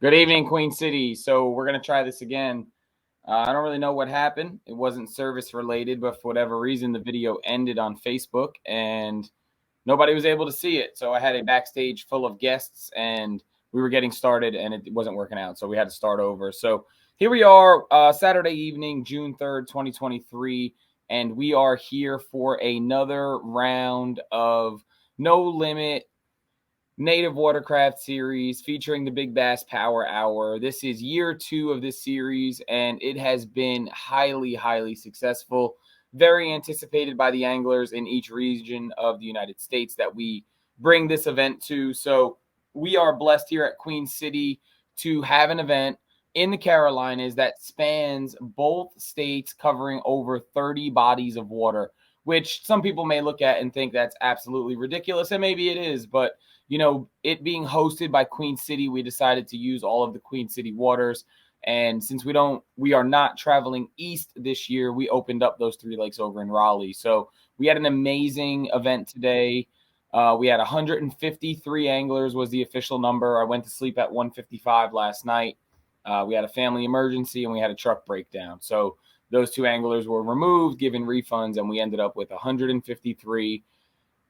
Good evening, Queen City. So we're going to try this again. I don't really know what happened. It wasn't service related, but for whatever reason, the video ended on Facebook and nobody was able to see it. So I had a backstage full of guests and we were getting started and it wasn't working out. So we had to start over. So here we are, Saturday evening, June 3rd, 2023. And we are here for another round of No Limit Native Watercraft series featuring the Big Bass Power Hour. This is year 2 of this series, and it has been highly successful. Very anticipated by the anglers in each region of the United States that we bring this event to. So we are blessed here at Queen City to have an event in the Carolinas that spans both states, covering over 30 bodies of water, which some people may look at and think that's absolutely ridiculous, and maybe it is, but you know, it being hosted by Queen City, we decided to use all of the Queen City waters. And since we are not traveling east this year, we opened up those 3 lakes over in Raleigh. So we had an amazing event today. We had 153 anglers was the official number. I went to sleep at 155 last night. We had a family emergency and we had a truck breakdown. So those 2 anglers were removed, given refunds, and we ended up with 153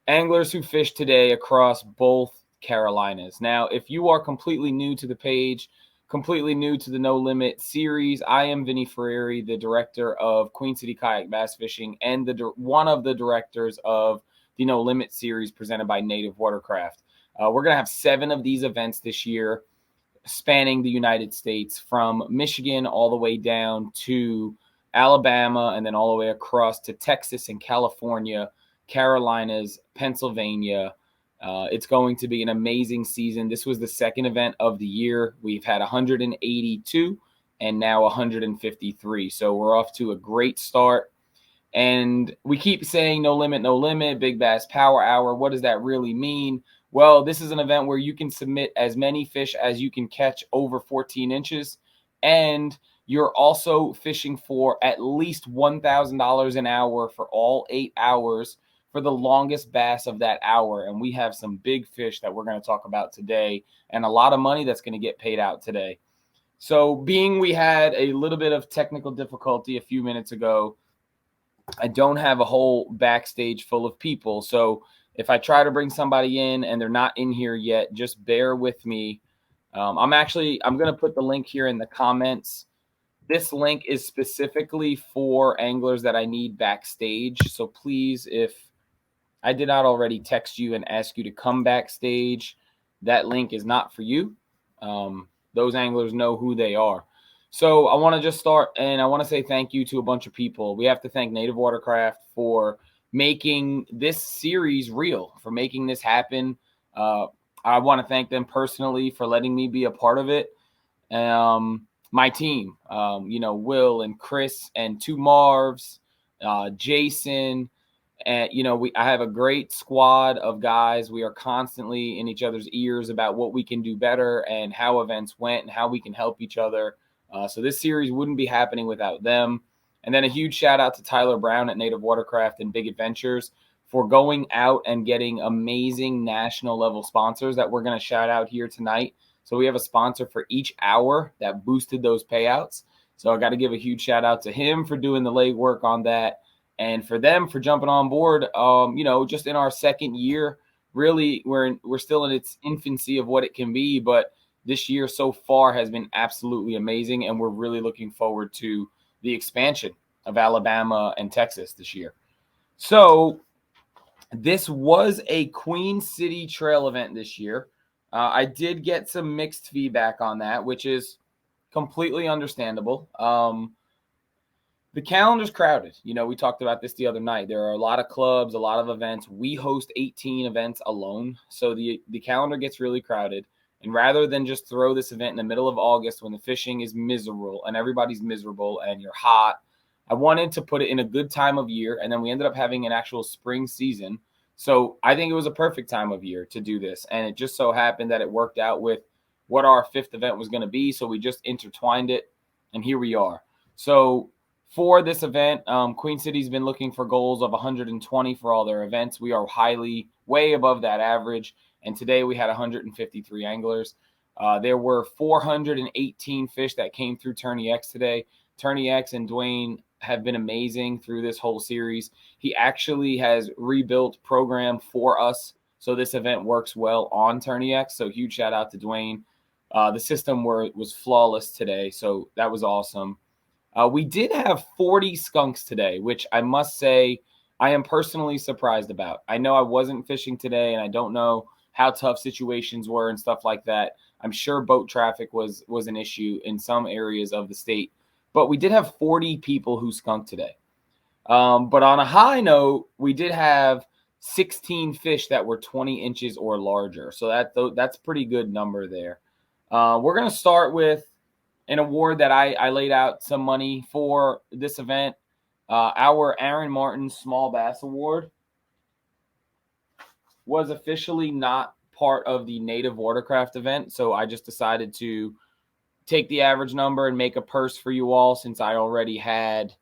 anglers who fished today across both Carolinas. Now, if you are completely new to the page, completely new to the No Limit series, I am Vinny Ferreri, the director of Queen City Kayak Bass Fishing and one of the directors of the No Limit series presented by Native Watercraft. We're going to have 7 of these events this year, spanning the United States from Michigan all the way down to Alabama and then all the way across to Texas and California, Carolinas, Pennsylvania. It's going to be an amazing season. This was the second event of the year. We've had 182 and now 153. So we're off to a great start. And we keep saying no limit, Big Bass Power Hour. What does that really mean? Well, this is an event where you can submit as many fish as you can catch over 14 inches. And you're also fishing for at least $1,000 an hour for all 8 hours for the longest bass of that hour. And we have some big fish that we're going to talk about today and a lot of money that's going to get paid out today. So being we had a little bit of technical difficulty a few minutes ago, I don't have a whole backstage full of people. So if I try to bring somebody in and they're not in here yet, just bear with me. I'm going to put the link here in the comments. This link is specifically for anglers that I need backstage. So please, if I did not already text you and ask you to come backstage, that link is not for you. Those anglers know who they are. So I want to just start, and I want to say thank you to a bunch of people. We have to thank Native Watercraft for making this series real, for making this happen. I want to thank them personally for letting me be a part of it. My team, Will and Chris and 2 Marvs, Jason, and I have a great squad of guys. We are constantly in each other's ears about what we can do better and how events went and how we can help each other. So this series wouldn't be happening without them. And then a huge shout out to Tyler Brown at Native Watercraft and Big Adventures for going out and getting amazing national level sponsors that we're going to shout out here tonight. So we have a sponsor for each hour that boosted those payouts. So I got to give a huge shout out to him for doing the legwork on that, and for them for jumping on board. Just in our second year, really, we're still in its infancy of what it can be, but this year so far has been absolutely amazing, and we're really looking forward to the expansion of Alabama and Texas this year. So this was a Queen City trail event this year. I did get some mixed feedback on that, which is completely understandable. The calendar's crowded. We talked about this the other night. There are a lot of clubs, a lot of events. We host 18 events alone, so the calendar gets really crowded. And rather than just throw this event in the middle of August when the fishing is miserable and everybody's miserable and you're hot, I wanted to put it in a good time of year. And then we ended up having an actual spring season. So I think it was a perfect time of year to do this. And it just so happened that it worked out with what our 5th event was going to be. So we just intertwined it, and here we are. So for this event, Queen City's been looking for goals of 120 for all their events. We are way above that average. And today we had 153 anglers. There were 418 fish that came through Tourney X today. Tourney X and Dwayne have been amazing through this whole series. He actually has rebuilt program for us, so this event works well on Tourney X. So huge shout out to Dwayne. The system was flawless today, so that was awesome. We did have 40 skunks today, which I must say I am personally surprised about. I know I wasn't fishing today, and I don't know how tough situations were and stuff like that. I'm sure boat traffic was an issue in some areas of the state, but we did have 40 people who skunked today. But on a high note, we did have 16 fish that were 20 inches or larger. So that's a pretty good number there. We're going to start with an award that I laid out some money for this event. Our Aaron Martin Small Bass Award was officially not part of the Native Watercraft event. So I just decided to take the average number and make a purse for you all, since I already had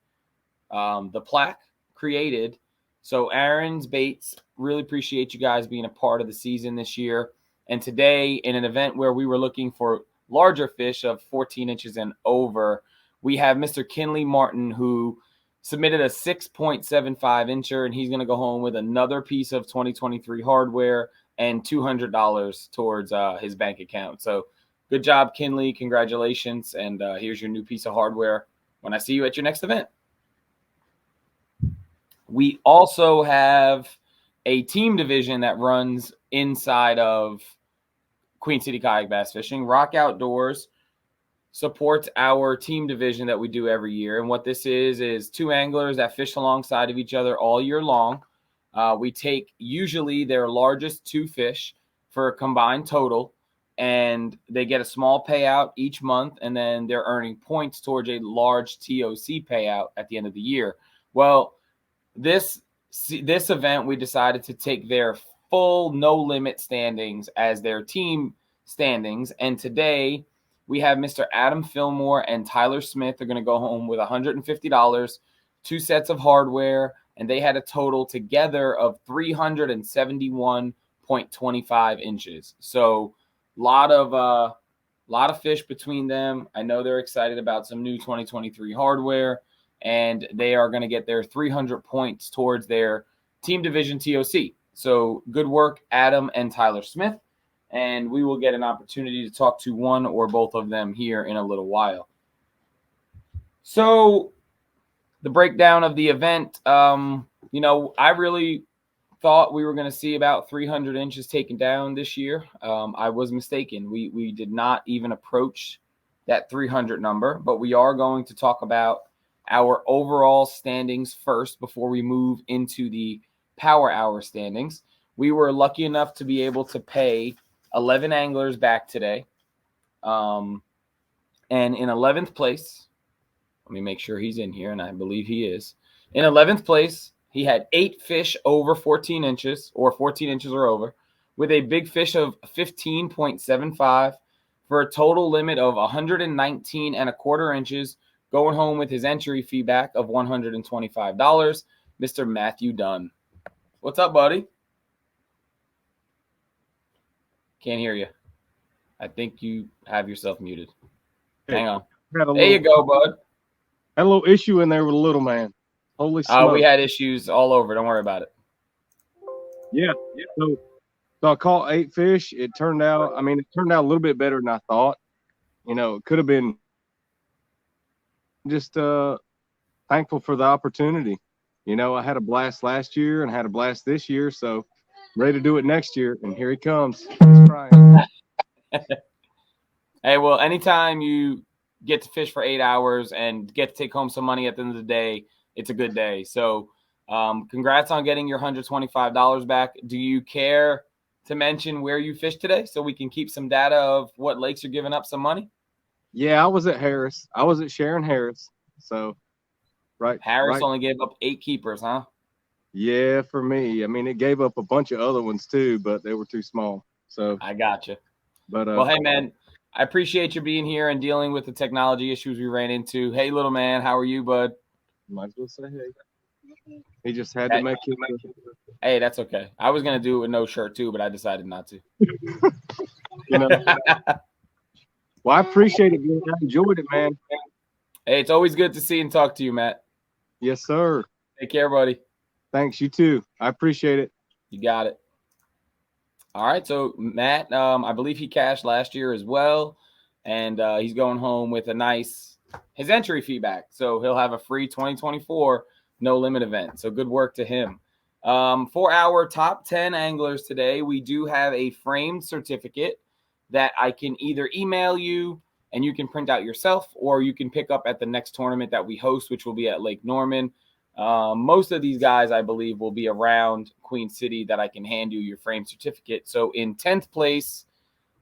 the plaque created. So Aaron's Baits, really appreciate you guys being a part of the season this year. And today, in an event where we were looking for larger fish of 14 inches and over, we have Mr. Kinley Martin, who submitted a 6.75 incher, and he's going to go home with another piece of 2023 hardware and $200 towards his bank account. So good job, Kinley. Congratulations. And here's your new piece of hardware when I see you at your next event. We also have a team division that runs inside of Queen City Kayak Bass Fishing. Rock Outdoors supports our team division that we do every year. And what this is two anglers that fish alongside of each other all year long. We take usually their largest two fish for a combined total, and they get a small payout each month, and then they're earning points towards a large TOC payout at the end of the year. Well, this event, we decided to take their full no limit standings as their team standings. And today we have Mr. Adam Fillmore and Tyler Smith are going to go home with $150, 2 sets of hardware, and they had a total together of 371.25 inches. So lot of fish between them. I know they're excited about some new 2023 hardware, and they are going to get their 300 points towards their team division TOC. So good work, Adam and Tyler Smith. And we will get an opportunity to talk to one or both of them here in a little while. So the breakdown of the event, I really thought we were going to see about 300 inches taken down this year. I was mistaken. We did not even approach that 300 number, but we are going to talk about our overall standings first before we move into the Power Hour standings. We were lucky enough to be able to pay 11 anglers back today. And in 11th place, let me make sure he's in here, and I believe he is. In 11th place, he had 8 fish over 14 inches or 14 inches or over, with a big fish of 15.75 for a total limit of 119.25 inches, going home with his entry fee back of $125, Mr. Matthew Dunn. What's up, buddy? Can't hear you. I think you have yourself muted. Hang on. There you go, bud. Had a little issue in there with a little man. Holy smokes. We had issues all over. Don't worry about it. Yeah. So I caught 8 fish. It turned out a little bit better than I thought. It could have been just thankful for the opportunity. I had a blast last year and had a blast this year, so I'm ready to do it next year. And here he comes. He's crying. Hey, well, anytime you get to fish for 8 hours and get to take home some money at the end of the day, it's a good day. So congrats on getting your $125 back. Do you care to mention where you fished today so we can keep some data of what lakes you're giving up some money? Yeah, I was at Harris. I was at Sharon Harris. So, right. Harris only gave up 8 keepers, huh? Yeah, for me. It gave up a bunch of other ones too, but they were too small. So I gotcha. But well, hey man, I appreciate you being here and dealing with the technology issues we ran into. Hey, little man, how are you, bud? Might as well say hey. He just had to make it. Hey, that's okay. I was gonna do it with no shirt too, but I decided not to. Well, I appreciate it, man. I enjoyed it, man. Hey, it's always good to see and talk to you, Matt. Yes, sir. Take care, buddy. Thanks, you too. I appreciate it. You got it. All right, so Matt, I believe he cashed last year as well, and he's going home with his entry fee back. So he'll have a free 2024 no limit event. So good work to him. For our top 10 anglers today, we do have a framed certificate that I can either email you and you can print out yourself, or you can pick up at the next tournament that we host, which will be at Lake Norman. Most of these guys, I believe, will be around Queen City that I can hand you your frame certificate. So in 10th place,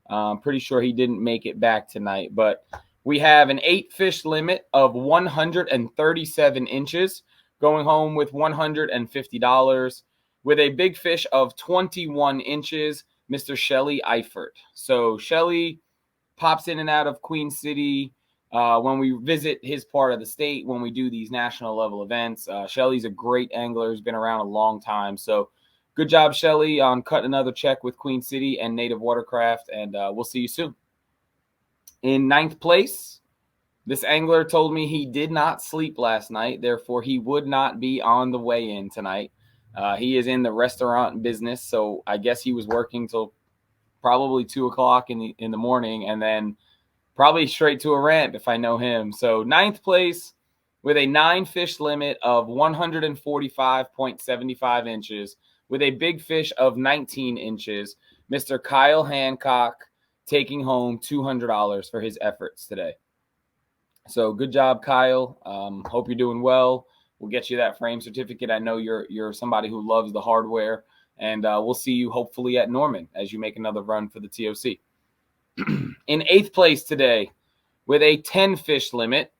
I'm pretty sure he didn't make it back tonight, but we have an 8-fish limit of 137 inches, going home with $150, with a big fish of 21 inches, Mr. Shelly Eifert. So Shelly pops in and out of Queen City when we visit his part of the state, when we do these national level events. Shelly's a great angler. He's been around a long time. So good job, Shelly, on cutting another check with Queen City and Native Watercraft, and we'll see you soon. In 9th place, this angler told me he did not sleep last night, therefore he would not be on the weigh-in tonight. He is in the restaurant business, so I guess he was working till probably 2 o'clock in the morning, and then probably straight to a ramp if I know him. So 9th place with a 9-fish limit of 145.75 inches, with a big fish of 19 inches, Mr. Kyle Hancock taking home $200 for his efforts today. So good job, Kyle. Hope you're doing well. We'll get you that frame certificate. I know you're somebody who loves the hardware, and we'll see you hopefully at Norman as you make another run for the TOC. In 8th place today, with a 10-fish limit,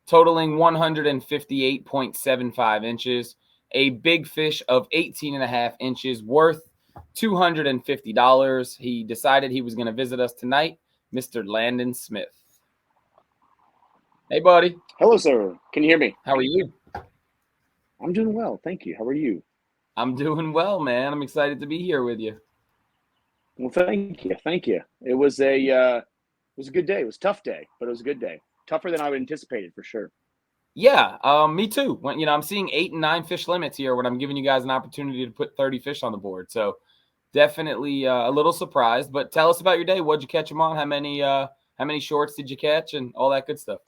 totaling 158.75 inches, a big fish of 18.5 inches worth $250. He decided he was going to visit us tonight, Mr. Landon Smith. Hey, buddy. Hello, sir. Can you hear me? How are you? I'm doing well. Thank you. How are you? I'm doing well, man. I'm excited to be here with you. Well, thank you. Thank you. It was a good day. It was a tough day, but it was a good day. Tougher than I would anticipated for sure. Yeah, me too. When I'm seeing 8 and 9 fish limits here when I'm giving you guys an opportunity to put 30 fish on the board. So definitely a little surprised. But tell us about your day. What'd you catch them on? How many shorts did you catch and all that good stuff?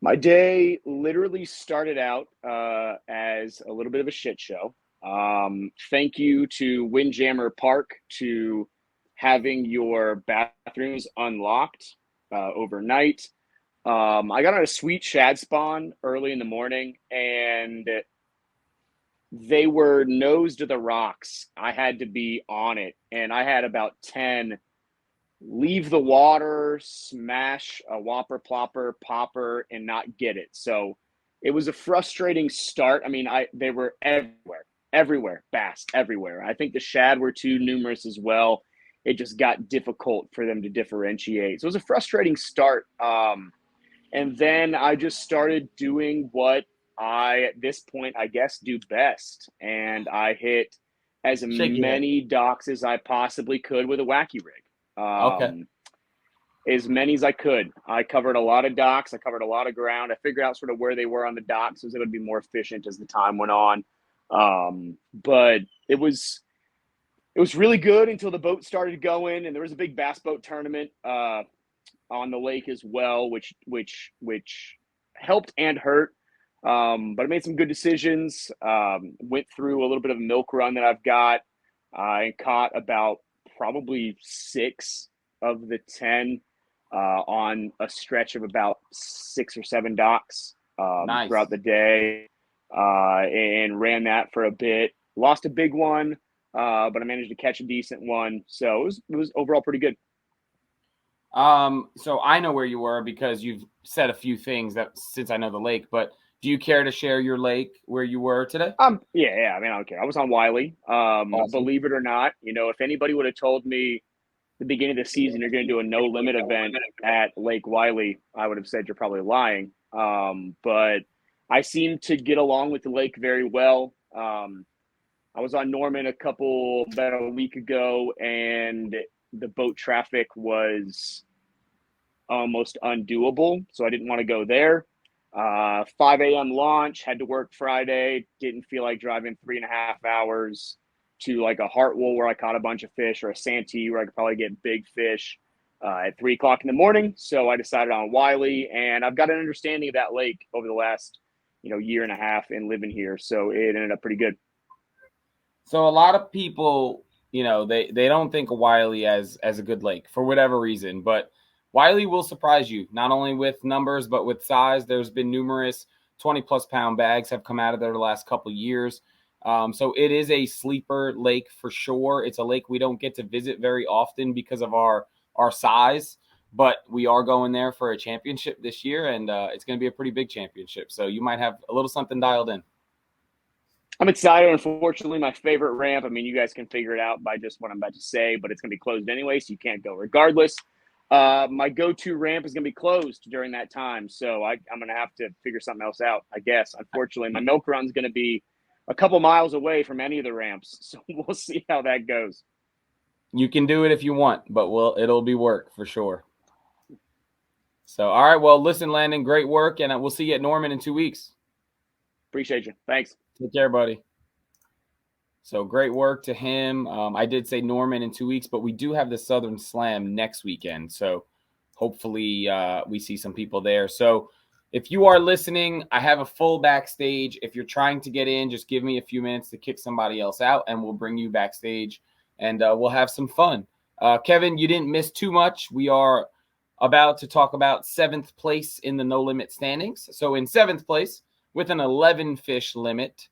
My day literally started out as a little bit of a shit show. Thank you to Windjammer Park to having your bathrooms unlocked overnight. I got on a sweet shad spawn early in the morning, and they were nose to the rocks. I had to be on it, and I had about 10 leave the water, smash a whopper, plopper, popper, and not get it. So it was a frustrating start. I mean, they were everywhere, bass everywhere. I think the shad were too numerous as well. It just got difficult for them to differentiate. So it was a frustrating start. And then I just started doing what I, at this point, I guess, do best. And I hit as many docks as I possibly could with a wacky rig. Okay. As many as I could. I covered a lot of docks. I covered a lot of ground. I figured out sort of where they were on the docks so it would be more efficient as the time went on. But it was really good until the boat started going, and there was a big bass boat tournament on the lake as well, which helped and hurt. But I made some good decisions. Went through a little bit of a milk run that I've got. I caught about probably 6 of the 10 on a stretch of about 6 or 7 docks throughout the day, and ran that for a bit. Lost a big one, but I managed to catch a decent one. So it was overall pretty good. So I know where you were because you've said a few things that since I know the lake, but do you care to share your lake where you were today? Yeah. I mean, I don't care. I was on Wiley. Awesome. Believe it or not, if anybody would have told me the beginning of the season you're going to do a no limit event at Lake Wiley, I would have said you're probably lying. But I seem to get along with the lake very well. I was on Norman about a week ago, and the boat traffic was almost undoable. So I didn't want to go there. 5 a.m. launch, had to work Friday, didn't feel like driving 3.5 hours to like a Hartwell where I caught a bunch of fish, or a Santee where I could probably get big fish at 3 o'clock in the morning. So I decided on Wiley, and I've got an understanding of that lake over the last, year and a half in living here. So it ended up pretty good. So a lot of people, they don't think of Wiley as a good lake for whatever reason, but Wiley will surprise you, not only with numbers, but with size. There's been numerous 20-plus pound bags have come out of there the last couple of years. So it is a sleeper lake for sure. It's a lake we don't get to visit very often because of our size, but we are going there for a championship this year, and it's going to be a pretty big championship. So you might have a little something dialed in. I'm excited. Unfortunately, my favorite ramp, I mean, you guys can figure it out by just what I'm about to say, but it's going to be closed anyway, so you can't go regardless. My go-to ramp is going to be closed during that time, so I'm going to have to figure something else out, I guess. Unfortunately, my milk run's going to be a couple miles away from any of the ramps, so we'll see how that goes. You can do it if you want, but it'll be work for sure. So, all right. Well, listen, Landon, great work, and we'll see you at Norman in 2 weeks. Appreciate you. Thanks. Take care, buddy. So great work to him. I did say Norman in 2 weeks, but we do have the Southern Slam next weekend. So hopefully we see some people there. So if you are listening, I have a full backstage. If you're trying to get in, just give me a few minutes to kick somebody else out, and we'll bring you backstage, and we'll have some fun. Kevin, you didn't miss too much. We are about to talk about 7th place in the No Limit standings. So in 7th place, with an 11 fish limit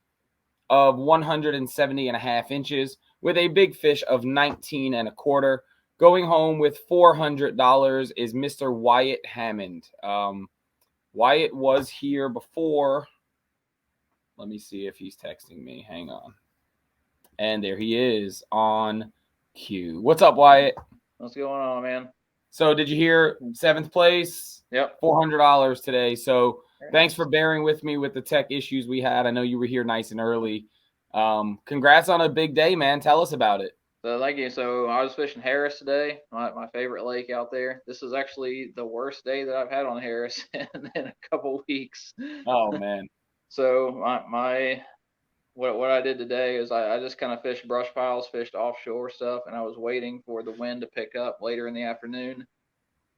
of 170.5 inches, with a big fish of 19.25. Going home with $400 is Mr. Wyatt Hammond. Wyatt was here before. Let me see if he's texting me. Hang on. And there he is on cue. What's up, Wyatt? What's going on, man? So did you hear 7th place? Yep. $400 today. So thanks for bearing with me with the tech issues we had. I know you were here nice and early. Congrats on a big day, man. Tell us about it. So thank you. So I was fishing Harris today, my favorite lake out there. This is actually the worst day that I've had on Harris in a couple weeks. Oh man. So what I did today is I just kind of fished brush piles, fished offshore stuff, and I was waiting for the wind to pick up later in the afternoon.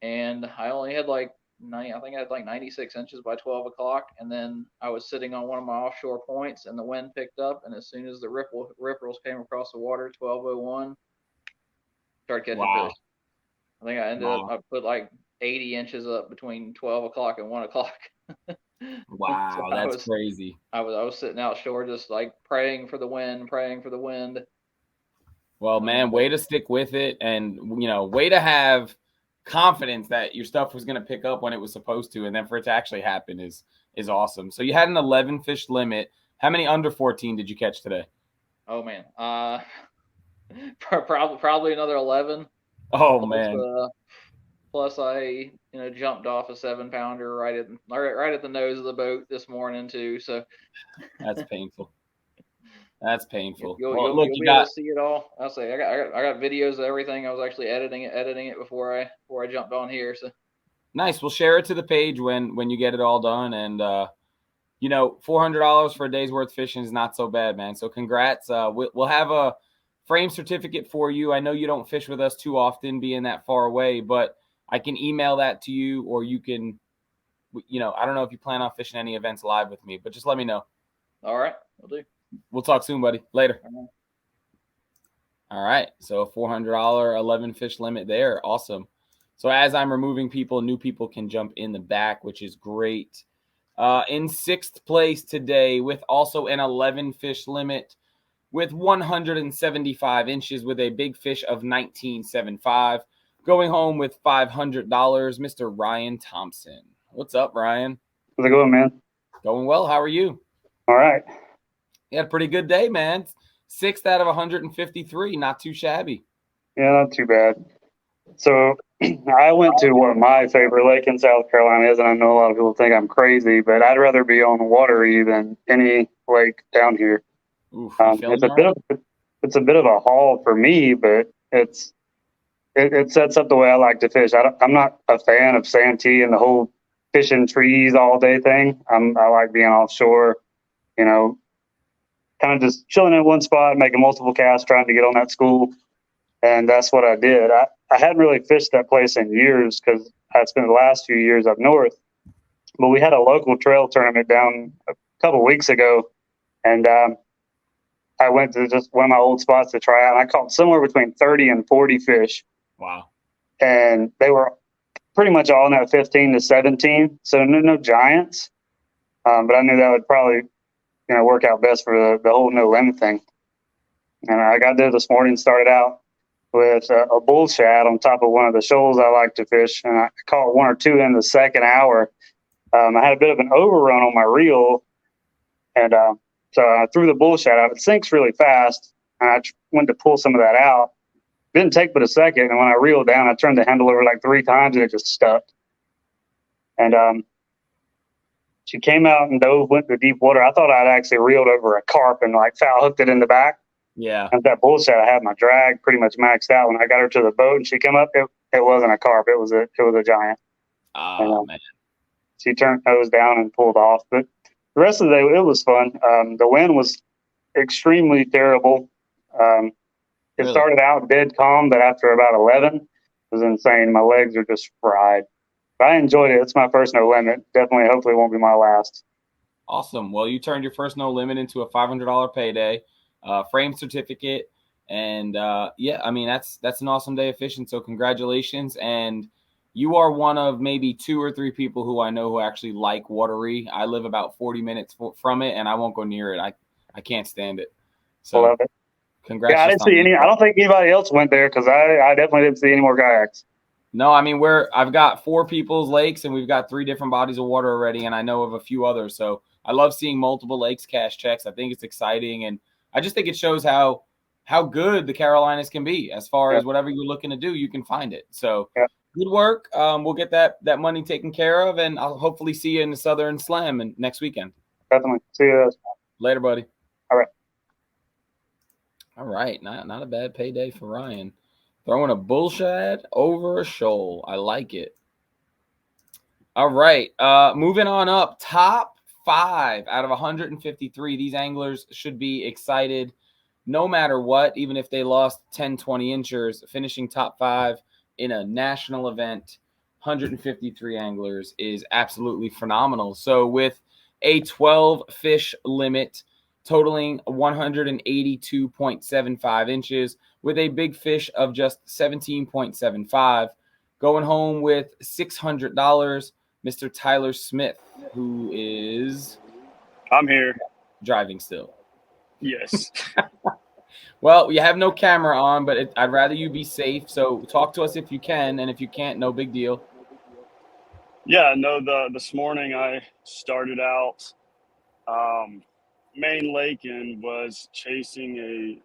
And I only had I think I had like 96 inches by 12 o'clock, and then I was sitting on one of my offshore points, and the wind picked up, and as soon as the ripples came across the water, 12:01, started catching fish. I think I ended up, I put like 80 inches up between 12 o'clock and 1 o'clock. Wow, So that's crazy. I was sitting outshore just like praying for the wind. Well, man, way to stick with it, and way to have confidence that your stuff was going to pick up when it was supposed to, and then for it to actually happen is awesome. So you had an 11 fish limit. How many under 14 did you catch today? Oh man, probably another 11. Oh man. Plus I jumped off a 7-pounder right at the nose of the boat this morning too. So that's painful. That's painful. You'll be able to see it all. I'll say I got videos of everything. I was actually editing it before I jumped on here. So nice. We'll share it to the page when you get it all done. And $400 for a day's worth of fishing is not so bad, man. So congrats. We'll have a frame certificate for you. I know you don't fish with us too often, being that far away, but I can email that to you, or you can. I don't know if you plan on fishing any events live with me, but just let me know. All right, will do. We'll talk soon, buddy. Later. All right. So a $400 11 fish limit there. Awesome. So as I'm removing people, new people can jump in the back, which is great. In 6th place today with also an 11 fish limit with 175 inches with a big fish of 19.75. Going home with $500, Mr. Ryan Thompson. What's up, Ryan? How's it going, man? Going well. How are you? All right. You had a pretty good day, man. 6th out of 153. Not too shabby. Yeah, not too bad. So I went to one of my favorite lakes in South Carolina is, and I know a lot of people think I'm crazy, but I'd rather be on the watery than any lake down here. Oof, it's a bit of a haul for me, but it's it sets up the way I like to fish. I'm not a fan of Santee and the whole fishing trees all day thing. I like being offshore, you know, kind of just chilling in one spot, making multiple casts, trying to get on that school. And that's what I did. I hadn't really fished that place in years because I spent the last few years up north. But we had a local trail tournament down a couple of weeks ago, and I went to just one of my old spots to try out. And I caught somewhere between 30 and 40 fish. Wow. And they were pretty much all in that 15 to 17. So no giants. But I knew that would probably, work out best for the whole no limit thing. And I got there this morning, started out with a bull shad on top of one of the shoals I like to fish. And I caught one or two in the second hour. I had a bit of an overrun on my reel. And so I threw the bull shad out. It sinks really fast. And I went to pull some of that out. Didn't take but a second. And when I reeled down, I turned the handle over like 3 times and it just stuck. And she came out and dove, went to deep water. I thought I'd actually reeled over a carp and like foul hooked it in the back. Yeah. And that bull shad, I had my drag pretty much maxed out. When I got her to the boat and she came up, it wasn't a carp. It was a giant. Oh, man. She turned nose down and pulled off. But the rest of the day, it was fun. The wind was extremely terrible. It started out dead calm, but after about 11, it was insane. My legs are just fried. But I enjoyed it. It's my first no limit. Definitely, hopefully, won't be my last. Awesome. Well, you turned your first no limit into a $500 payday, frame certificate, and yeah, I mean that's an awesome day of fishing. So congratulations, and you are one of maybe 2 or 3 people who I know who actually like watery. I live about 40 minutes from it, and I won't go near it. I can't stand it. So I love it. congrats. Yeah, I didn't see any. I don't think anybody else went there because I definitely didn't see any more kayaks. No, I mean I've got 4 people's lakes, and we've got 3 different bodies of water already, and I know of a few others. So I love seeing multiple lakes cash checks. I think it's exciting, and I just think it shows how good the Carolinas can be as far as whatever you're looking to do, you can find it. So good work. We'll get that money taken care of, and I'll hopefully see you in the Southern Slam next weekend. Definitely. See you later, buddy. All right. Not a bad payday for Ryan. Throwing a bull shad over a shoal. I like it. All right. Moving on up. Top 5 out of 153. These anglers should be excited no matter what, even if they lost 10, 20 inchers. Finishing top 5 in a national event, 153 anglers is absolutely phenomenal. So with a 12 fish limit, totaling 182.75 inches, with a big fish of just 17.75. Going home with $600, Mr. Tyler Smith, who is... I'm here. Driving still. Yes. Well, you have no camera on, but I'd rather you be safe. So talk to us if you can, and if you can't, no big deal. Yeah, no, this morning I started out Main Lake and was chasing a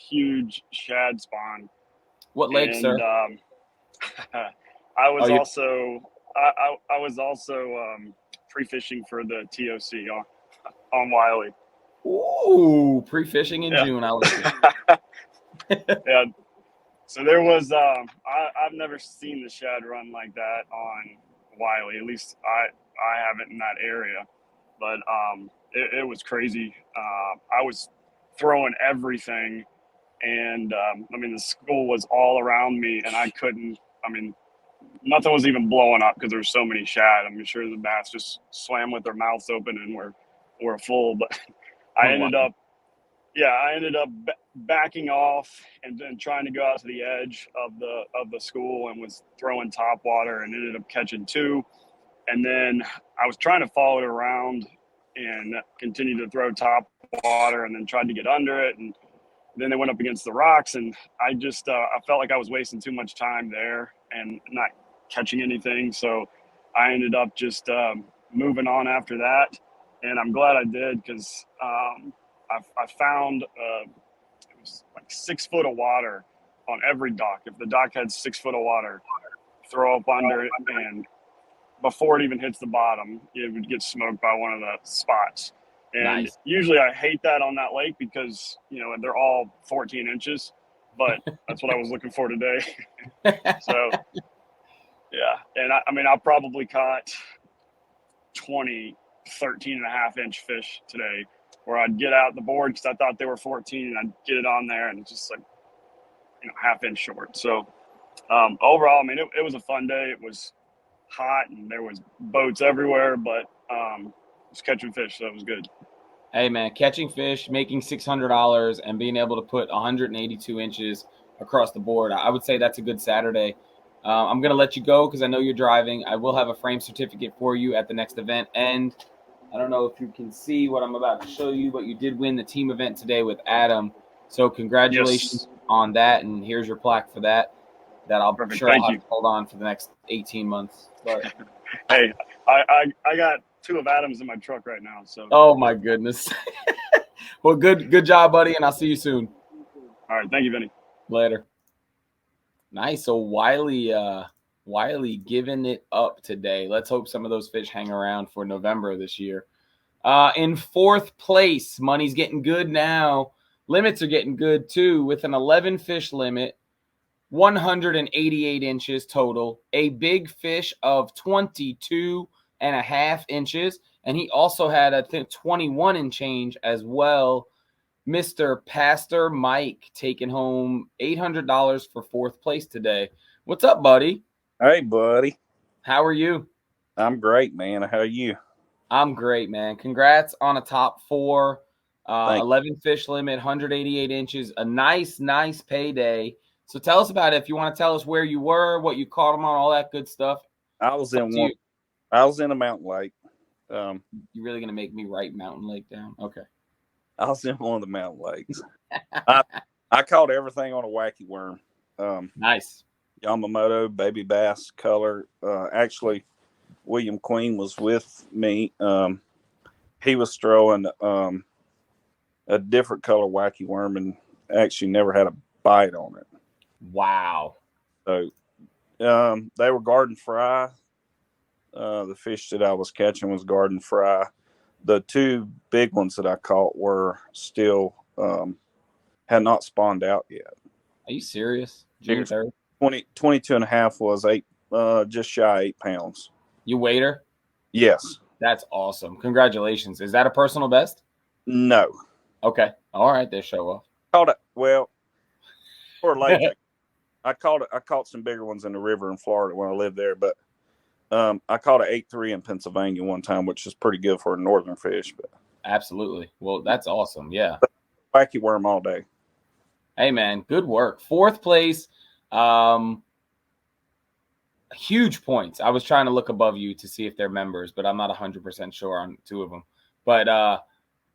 huge shad spawn. What lake, and, sir? I was I was also pre-fishing for the TOC on Wiley. Ooh, pre-fishing in June. I like it. Yeah. So there was I've never seen the shad run like that on Wiley. At least I haven't in that area. But it was crazy. I was throwing everything, and I mean the school was all around me, and I couldn't. I mean, nothing was even blowing up because there's so many shad. I'm sure the bass just swam with their mouths open and were full. But I ended up backing off and then trying to go out to the edge of the school and was throwing top water and ended up catching 2. And then I was trying to follow it around and continue to throw top water, and then tried to get under it. And then they went up against the rocks, and I just I felt like I was wasting too much time there and not catching anything. So I ended up just moving on after that. And I'm glad I did, because I found it was like 6 foot of water on every dock. If the dock had 6 foot of water, throw up under it, and before it even hits the bottom, it would get smoked by one of the spots. And usually I hate that on that lake because, they're all 14 inches. but that's what I was looking for today. So, yeah. And I mean, I probably caught 20 13.5-inch fish today, where I'd get out the board because I thought they were 14, and I'd get it on there and it's just like, half-inch short. So overall, I mean, it was a fun day. It was hot and there was boats everywhere, but just catching fish, so it was good. Hey man, catching fish, making $600, and being able to put 182 inches across the board, I would say that's a good Saturday. I'm gonna let you go because I know you're driving. I will have a frame certificate for you at the next event, and I don't know if you can see what I'm about to show you, but you did win the team event today with Adam. So congratulations on that, and here's your plaque for that. That I'll Perfect. sure Thank I'll you. have to hold on for the next 18 months. But Hey, I got 2 of Adam's in my truck right now. So. Oh my goodness. Well, good job, buddy, and I'll see you soon. All right, thank you, Vinny. Later. Nice. So Wiley giving it up today. Let's hope some of those fish hang around for November this year. In 4th place, money's getting good now. Limits are getting good too, with an 11 fish limit, 188 inches total, a big fish of 22.5 inches, and he also had, I think, 21 and change as well. Mr. Pastor Mike taking home $800 for 4th place today. What's up, buddy? Hey, buddy. How are you? I'm great, man. How are you? I'm great, man. Congrats on a top 4, Thanks. 11 fish limit, 188 inches, a nice payday. So tell us about it. If you want to tell us where you were, what you caught them on, all that good stuff. I was in a mountain lake. You really gonna make me write Mountain Lake down? Okay. I was in one of the mountain lakes. I caught everything on a wacky worm. Nice. Yamamoto, baby bass color. Actually, William Queen was with me. He was throwing a different color wacky worm and actually never had a bite on it. Wow. So they were garden fry. The fish that I was catching was garden fry. The 2 big ones that I caught were still had not spawned out yet. Are you serious? June 3rd? 22.5 was 8, just shy 8 pounds. You weighed her? Yes. That's awesome. Congratulations. Is that a personal best? No. Okay. All right. There, show off. Caught it. Well, for lake, I caught some bigger ones in the river in Florida when I lived there, but I caught an 8.3 in Pennsylvania one time, which is pretty good for a northern fish. But absolutely. Well, that's awesome. Yeah. Wacky worm all day. Hey, man. Good work. 4th place. Huge points. I was trying to look above you to see if they're members, but I'm not 100% sure on 2 of them. But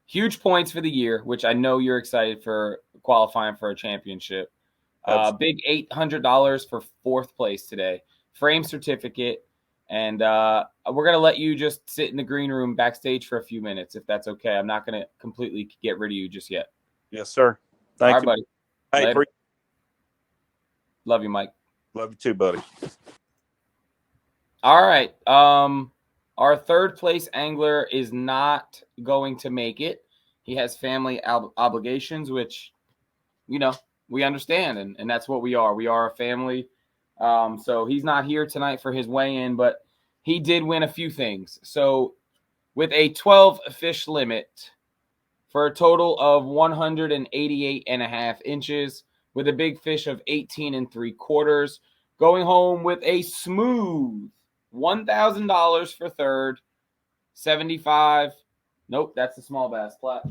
huge points for the year, which I know you're excited for qualifying for a championship. Big $800 for 4th place today. Frame certificate. And we're going to let you just sit in the green room backstage for a few minutes, if that's okay. I'm not going to completely get rid of you just yet. Yes, sir. Thank you, buddy. Hey, love you, Mike. Love you too, buddy. All right. Our 3rd place angler is not going to make it. He has family obligations, which, we understand. And that's what we are. We are a family. So he's not here tonight for his weigh-in, but he did win a few things. So with a 12 fish limit for a total of 188.5 inches with a big fish of 18.75, going home with a smooth $1,000 for 3rd, 75. Nope, that's the small bass plat.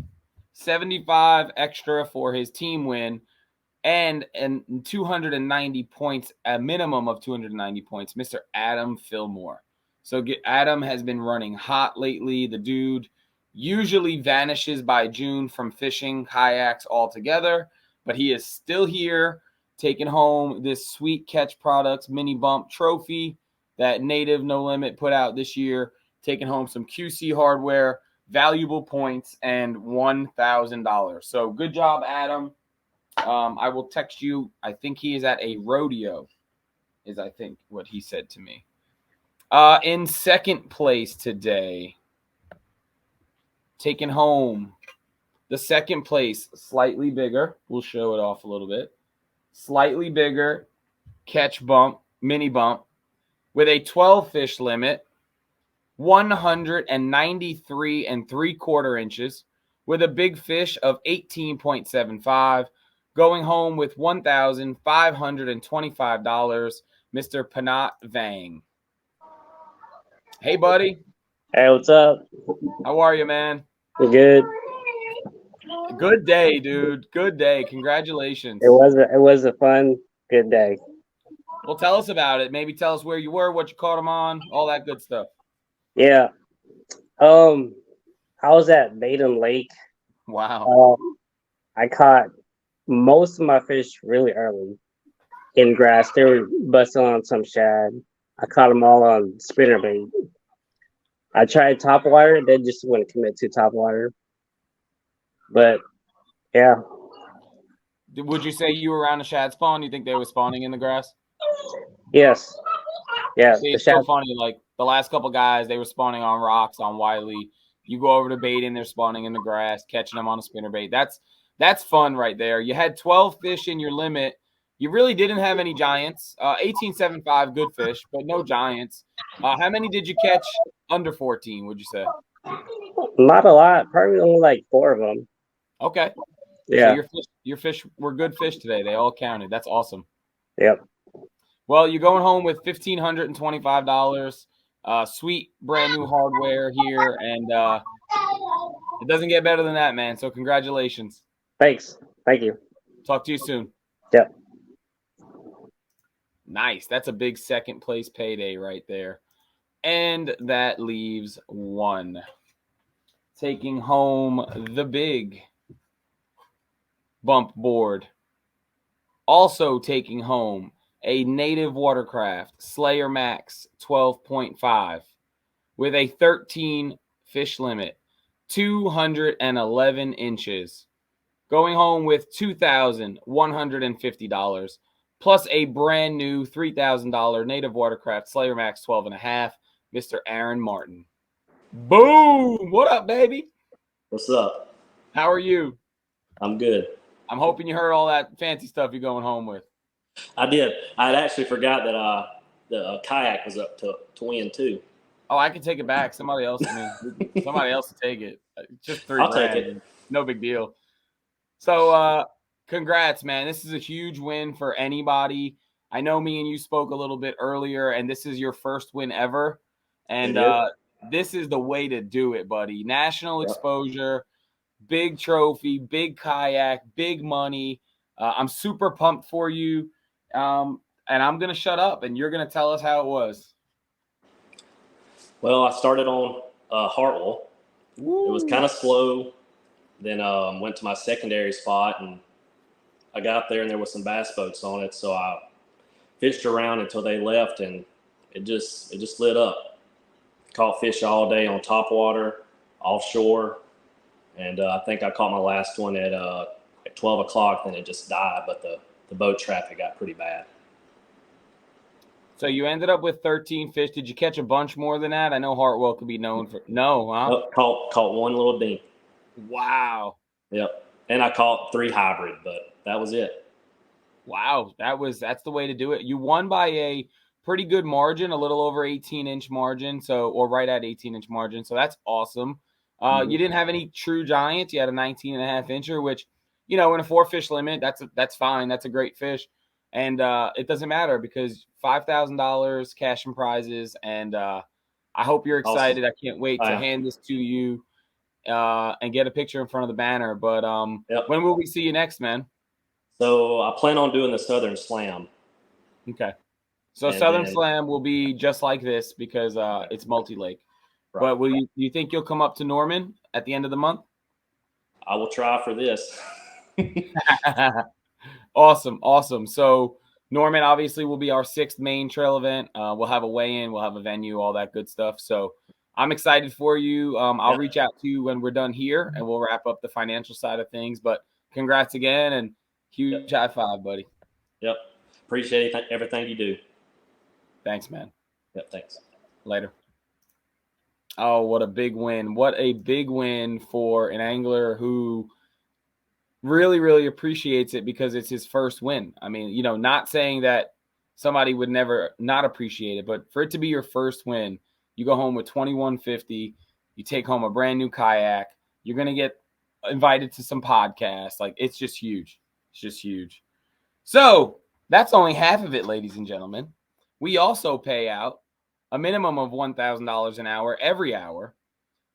75 extra for his team win. And 290 points, a minimum of 290 points, Mr. Adam Fillmore. So Adam has been running hot lately. The dude usually vanishes by June from fishing kayaks altogether, but he is still here taking home this Sweet Catch Products mini bump trophy that Native No Limit put out this year, taking home some QC hardware, valuable points, and $1,000. So good job, Adam. I will text you. I think he is at a rodeo, is I think what he said to me. In 2nd place today, taking home the 2nd place, slightly bigger. We'll show it off a little bit. slightly bigger catch bump, mini bump, with a 12 fish limit, 193 3/4 inches, with a big fish of 18.75, going home with $1,525, Mr. Panat Vang. Hey, buddy. Hey, what's up? How are you, man? You good? Good day, dude. Good day. Congratulations. It was a fun, good day. Well, tell us about it. Maybe tell us where you were, what you caught them on, all that good stuff. Yeah. I was at Baden Lake. Wow. I caught most of my fish really early in grass. They were busting on some shad. I caught them all on spinnerbait. I tried topwater. They just wouldn't commit to topwater. But yeah. Would you say you were around the shad spawn? You think they were spawning in the grass? Yes. Yeah. See, it's so funny. Like the last couple guys, they were spawning on rocks on Wiley. You go over to baiting, they're spawning in the grass, catching them on a spinnerbait. That's fun right there. You had 12 fish in your limit. You really didn't have any giants. 18.75, good fish, but no giants. How many did you catch under 14, would you say? Not a lot. Probably only like 4 of them. Okay. Yeah. So your fish were good fish today. They all counted. That's awesome. Yep. Well, you're going home with $1,525. Sweet brand new hardware here, and it doesn't get better than that, man. So congratulations. Thanks. Thank you. Talk to you soon. Yep. Nice. That's a big second place payday right there. And that leaves one. Taking home the big bump board. Also taking home a native Watercraft Slayer Max 12.5 with a 13 fish limit, 211 inches. Going home with $2,150 plus a brand new $3,000 native Watercraft Slayer Max 12.5, Mr. Aaron Martin. Boom! What up, baby? What's up? How are you? I'm good. I'm hoping you heard all that fancy stuff you're going home with. I did. I'd actually forgot that the kayak was up to win too. Oh, I can take it back. Somebody else will take it. Just $3,000. I'll take it. No big deal. So, congrats, man. This is a huge win for anybody. I know me and you spoke a little bit earlier, and this is your first win ever. And this is the way to do it, buddy. National exposure, big trophy, big kayak, big money. I'm super pumped for you. And I'm going to shut up, and you're going to tell us how it was. Well, I started on Hartwell. Woo. It was kind of slow. Then went to my secondary spot, and I got there, and there was some bass boats on it. So I fished around until they left, and it just lit up. Caught fish all day on top water, offshore, and I think I caught my last one at 12 o'clock. Then it just died, but the boat traffic got pretty bad. So you ended up with 13 fish. Did you catch a bunch more than that? I know Hartwell could be known for Nope, caught one little dink. Wow. Yep. And I caught 3 hybrid, but that was it. Wow, that's the way to do it. You won by a pretty good margin, a little over 18-inch margin, or right at 18-inch margin. So that's awesome. You didn't have any true giants. You had a 19.5-incher, which, in a 4-fish limit, that's fine. That's a great fish. And it doesn't matter because $5,000 cash and prizes. And I hope you're excited. Awesome. I can't wait to hand this to you and get a picture in front of the banner. But when will we see you next, man? So I plan on doing the Southern Slam. Okay. So Southern Slam will be just like this because it's multi-lake. Right. But will you think you'll come up to Norman at the end of the month? I will try for this. Awesome. So Norman obviously will be our 6th main trail event. We'll have a weigh-in, we'll have a venue, all that good stuff. So I'm excited for you. I'll reach out to you when we're done here, and we'll wrap up the financial side of things. But congrats again, and huge high five, buddy. Yep. Appreciate everything you do. Thanks, man. Yep, thanks. Later. Oh, what a big win. What a big win for an angler who really, really appreciates it because it's his first win. I mean, you know, not saying that somebody would never not appreciate it, but for it to be your first win, you go home with 2150, you take home a brand new kayak, you're going to get invited to some podcasts. Like, it's just huge. It's just huge. So that's only half of it, ladies and gentlemen. We also pay out a minimum of $1,000 an hour every hour.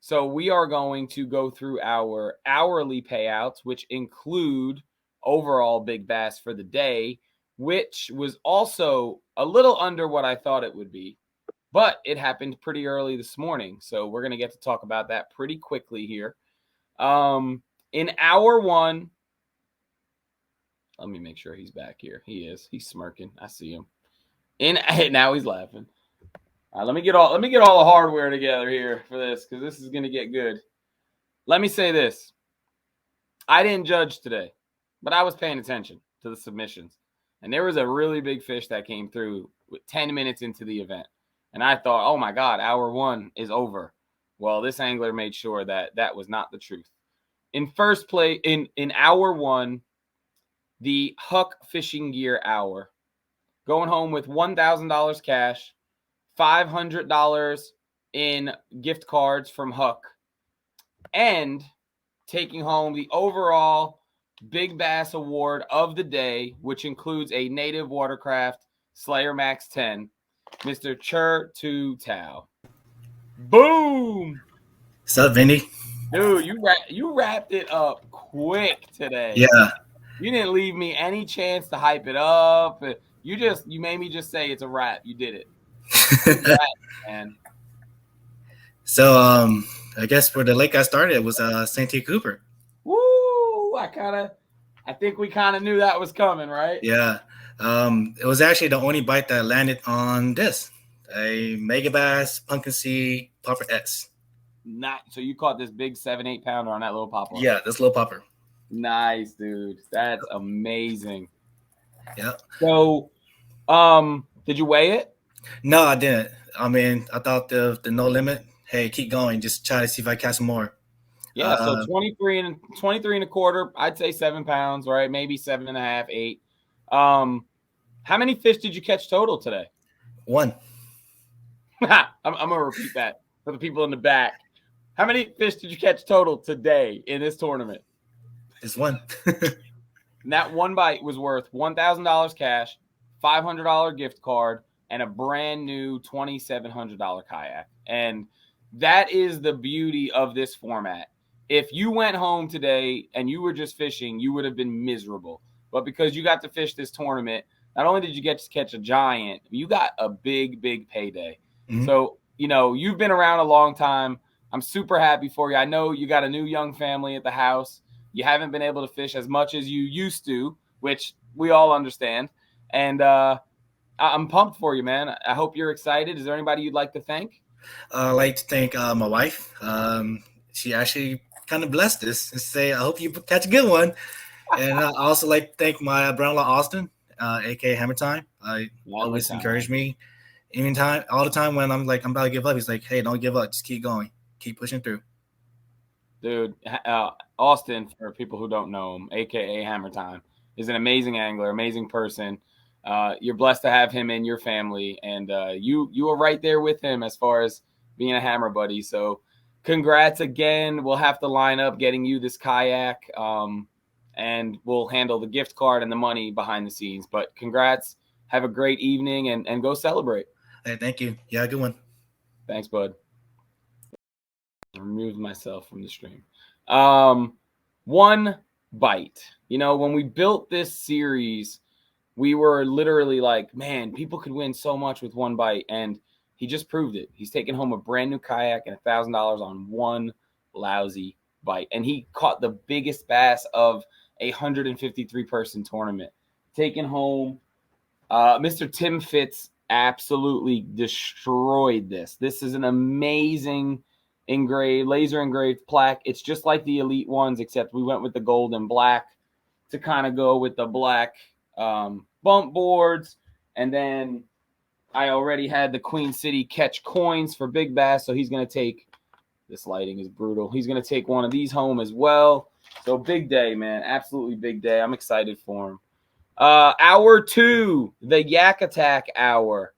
So we are going to go through our hourly payouts, which include overall big bass for the day, which was also a little under what I thought it would be, but it happened pretty early this morning. So we're going to get to talk about that pretty quickly here. In hour one, let me make sure he's back here. He is. He's smirking. I see him. Now he's laughing. Let me get all the hardware together here for this, because this is going to get good. Let me say this. I didn't judge today, but I was paying attention to the submissions. And there was a really big fish that came through with 10 minutes into the event. And I thought, oh my God, hour one is over. Well, this angler made sure that that was not the truth. In first place, in hour one, the Huck Fishing Gear Hour, going home with $1,000 cash, $500 in gift cards from Huck, and taking home the overall Big Bass Award of the day, which includes a native Watercraft Slayer Max 10, Mr. Chur Tu Tao. Boom! What's up, Vinny? Dude, you wrapped it up quick today. Yeah. You didn't leave me any chance to hype it up. You made me just say it's a wrap. You did it. Congrats, man. So I guess for the lake I started, it was St. T. Cooper. Woo! I think we kind of knew that was coming, right? Yeah. It was actually the only bite that landed on this, a Mega Bass Pumpkin Seed Popper S. So you caught this big 7-8 pounder on that little popper. Yeah, this little popper. Nice, dude. That's amazing. Yeah. So, did you weigh it? No, I didn't. I mean, I thought the no limit. Hey, keep going. Just try to see if I catch some more. Yeah. So 23 and a quarter. I'd say 7 pounds, right? Maybe 7.5, 8. How many fish did you catch total today? 1. I'm gonna repeat that for the people in the back. How many fish did you catch total today in this tournament? Just 1. And that one bite was worth $1,000 cash, $500 gift card, and a brand new $2,700 kayak. And that is the beauty of this format. If you went home today and you were just fishing, you would have been miserable. But because you got to fish this tournament, not only did you get to catch a giant, you got a big, big payday. Mm-hmm. So, you know, you've been around a long time. I'm super happy for you. I know you got a new young family at the house. You haven't been able to fish as much as you used to, which we all understand. And I'm pumped for you, man. I hope you're excited. Is there anybody you'd like to thank? I'd like to thank my wife. She actually kind of blessed this and say, I hope you catch a good one. And I also like to thank my brother-in-law, Austin, a.k.a. Hammer Time. Always encourage me all the time when I'm about to give up. He's like, hey, don't give up. Just keep going. Keep pushing through. Dude, Austin, for people who don't know him, a.k.a. Hammer Time, is an amazing angler, amazing person. You're blessed to have him in your family, and you were right there with him as far as being a hammer buddy. So congrats again. We'll have to line up getting you this kayak, and we'll handle the gift card and the money behind the scenes. But congrats. Have a great evening, and go celebrate. Hey, thank you. Yeah, good one. Thanks, bud. I removed myself from the stream. One bite. You know, when we built this series, we were literally like, man, people could win so much with one bite. And he just proved it. He's taking home a brand new kayak and $1,000 on one lousy bite. And he caught the biggest bass of a 153-person tournament. Taking home, Mr. Tim Fitz absolutely destroyed this. This is an amazing laser engraved plaque. It's just like the elite ones, except we went with the gold and black to kind of go with the black bump boards. And then I already had the Queen City catch coins for big bass, so he's going to take, this lighting is brutal, he's going to take one of these home as well. So big day, man. Absolutely big day. I'm excited for him. Hour 2, the Yak Attack hour.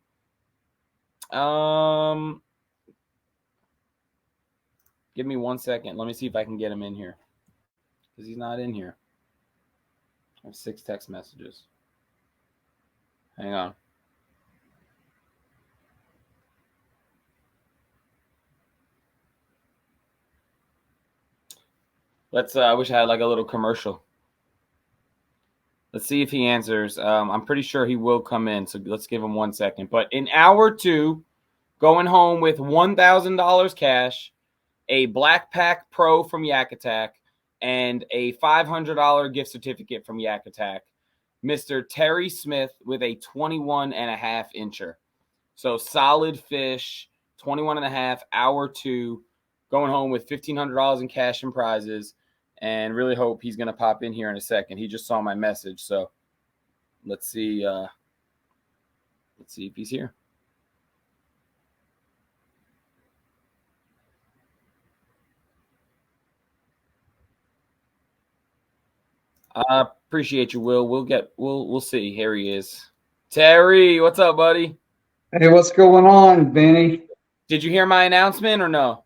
Give me 1 second. Let me see if I can get him in here. Because he's not in here. I have 6 text messages. Hang on. I wish I had like a little commercial. Let's see if he answers. I'm pretty sure he will come in, so let's give him 1 second. But in hour 2, going home with $1,000 cash, a Black Pack Pro from Yak Attack, and a $500 gift certificate from Yak Attack, Mr. Terry Smith with a 21.5 incher. So solid fish, 21.5, hour 2, going home with $1,500 in cash and prizes. And really hope he's going to pop in here in a second. He just saw my message, so let's see. Let's see if he's here. I appreciate you, Will. We'll see. Here he is. Terry, what's up, buddy? Hey, what's going on, Benny? Did you hear my announcement or no?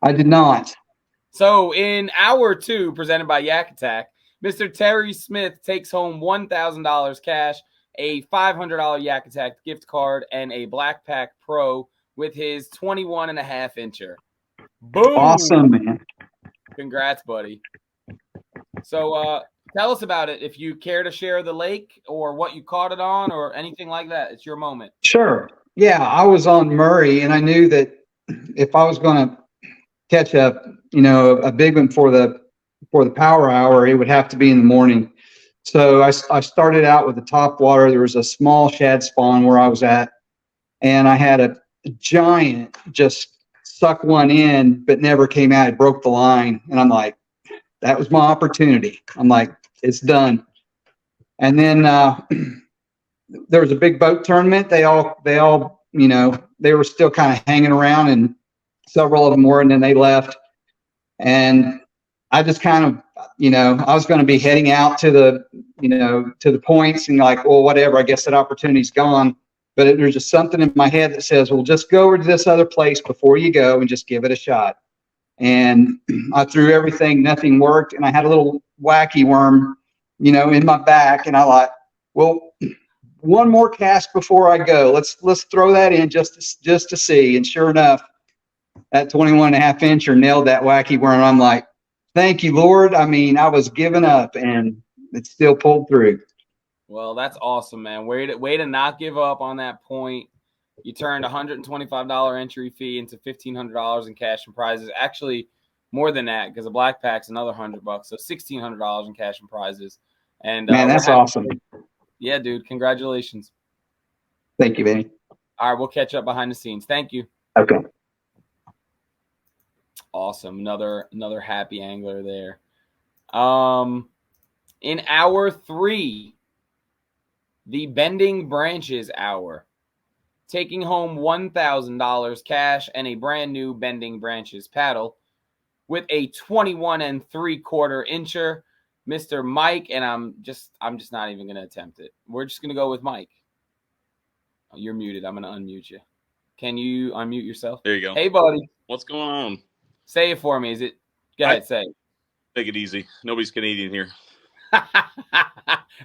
I did not. So in hour 2, presented by Yak Attack, Mr. Terry Smith takes home $1,000 cash, a $500 Yak Attack gift card, and a Black Pack Pro with his 21.5 incher. Boom! Awesome, man. Congrats, buddy. So tell us about it. If you care to share the lake or what you caught it on or anything like that, it's your moment. Sure. Yeah, I was on Murray, and I knew that if I was going to catch a big one for the power hour, it would have to be in the morning. So I started out with the top water. There was a small shad spawn where I was at, and I had a giant just suck one in, but never came out. It broke the line, and I'm like, that was my opportunity. I'm like, it's done. And then there was a big boat tournament. They all they were still kind of hanging around, and several of them were, and then they left. And I just kind of, I was going to be heading out to the points and like, well, whatever, I guess that opportunity's gone. But there's just something in my head that says, well, just go over to this other place before you go and just give it a shot. And I threw everything, nothing worked. And I had a little wacky worm, in my back. And I thought, well, one more cast before I go. Let's throw that in just to see. And sure enough, that 21.5 incher nailed that wacky worm. I'm like, thank you, Lord. I mean, I was giving up, and it still pulled through. Well, that's awesome, man. Way to not give up on that point. You turned $125 entry fee into $1,500 in cash and prizes. Actually, more than that, because the Black Pack's another $100, so $1,600 in cash and prizes. And man, that's awesome. Yeah, dude. Congratulations. Thank you, Benny. All right, we'll catch up behind the scenes. Thank you. Okay. Awesome. Another happy angler there. In hour 3, the Bending Branches hour, taking home $1,000 cash and a brand new Bending Branches paddle with a 21 3/4 incher, Mr. Mike, and I'm just not even going to attempt it. We're just going to go with Mike. Oh, you're muted. I'm going to unmute you. Can you unmute yourself? There you go. Hey, buddy. What's going on? Say it for me. Is it? Go ahead, say it. Take it easy. Nobody's Canadian here.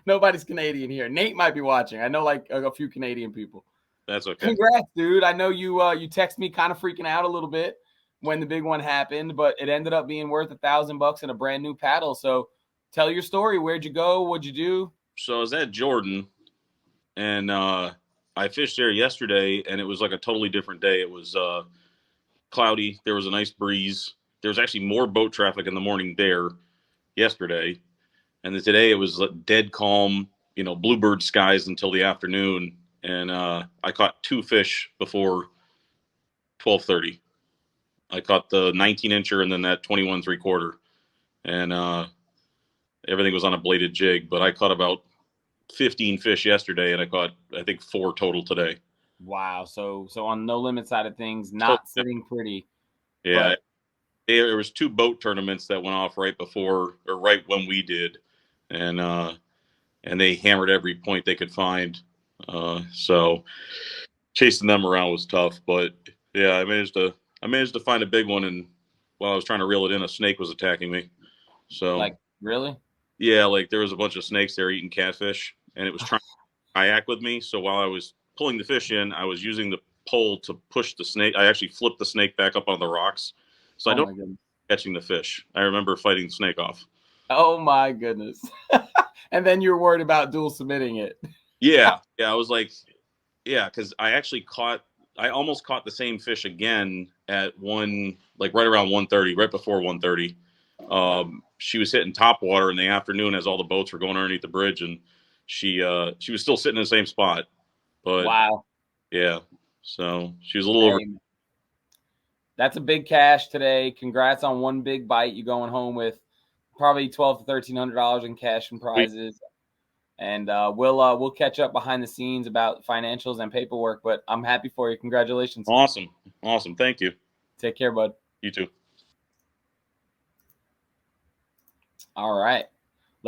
Nobody's Canadian here. Nate might be watching. I know like a few Canadian people. That's okay. Congrats, dude. I know you text me kind of freaking out a little bit when the big one happened, but it ended up being worth $1,000 and a brand new paddle. So tell your story. Where'd you go? What'd you do? So I was at Jordan, and I fished there yesterday, and it was like a totally different day. It was cloudy. There was a nice breeze. There was actually more boat traffic in the morning there yesterday. And then today it was dead calm, bluebird skies until the afternoon. And I caught 2 fish before 12:30. I caught the 19 incher and then that 21 3/4. And everything was on a bladed jig. But I caught about 15 fish yesterday, and I caught, I think, 4 total today. Wow. So on no limit side of things, not sitting pretty. Yeah. there was 2 boat tournaments that went off right before or right when we did, and they hammered every point they could find. So chasing them around was tough, but yeah, I managed to find a big one, and while I was trying to reel it in, a snake was attacking me. So Like, really? yeah, like there was a bunch of snakes there eating catfish, and it was trying to kayak with me. So while I was pulling the fish in, I was using the pole to push the snake. I actually flipped the snake back up on the rocks, so I Oh don't my goodness. catching the fish. I remember fighting the snake off. Oh my goodness. And then you're worried about dual submitting it. Yeah, I was like, yeah, because I almost caught the same fish again at like right around 1:30, right before 1:30. She was hitting top water in the afternoon as all the boats were going underneath the bridge, and she was still sitting in the same spot. But Wow. yeah, so she was a little over. Hey, that's a big cash today. Congrats on one big bite. You going home with probably $1,200 to $1,300 in cash and prizes. And we'll catch up behind the scenes about financials and paperwork. But I'm happy for you. Congratulations. Awesome. Thank you. Take care, bud. You too. All right.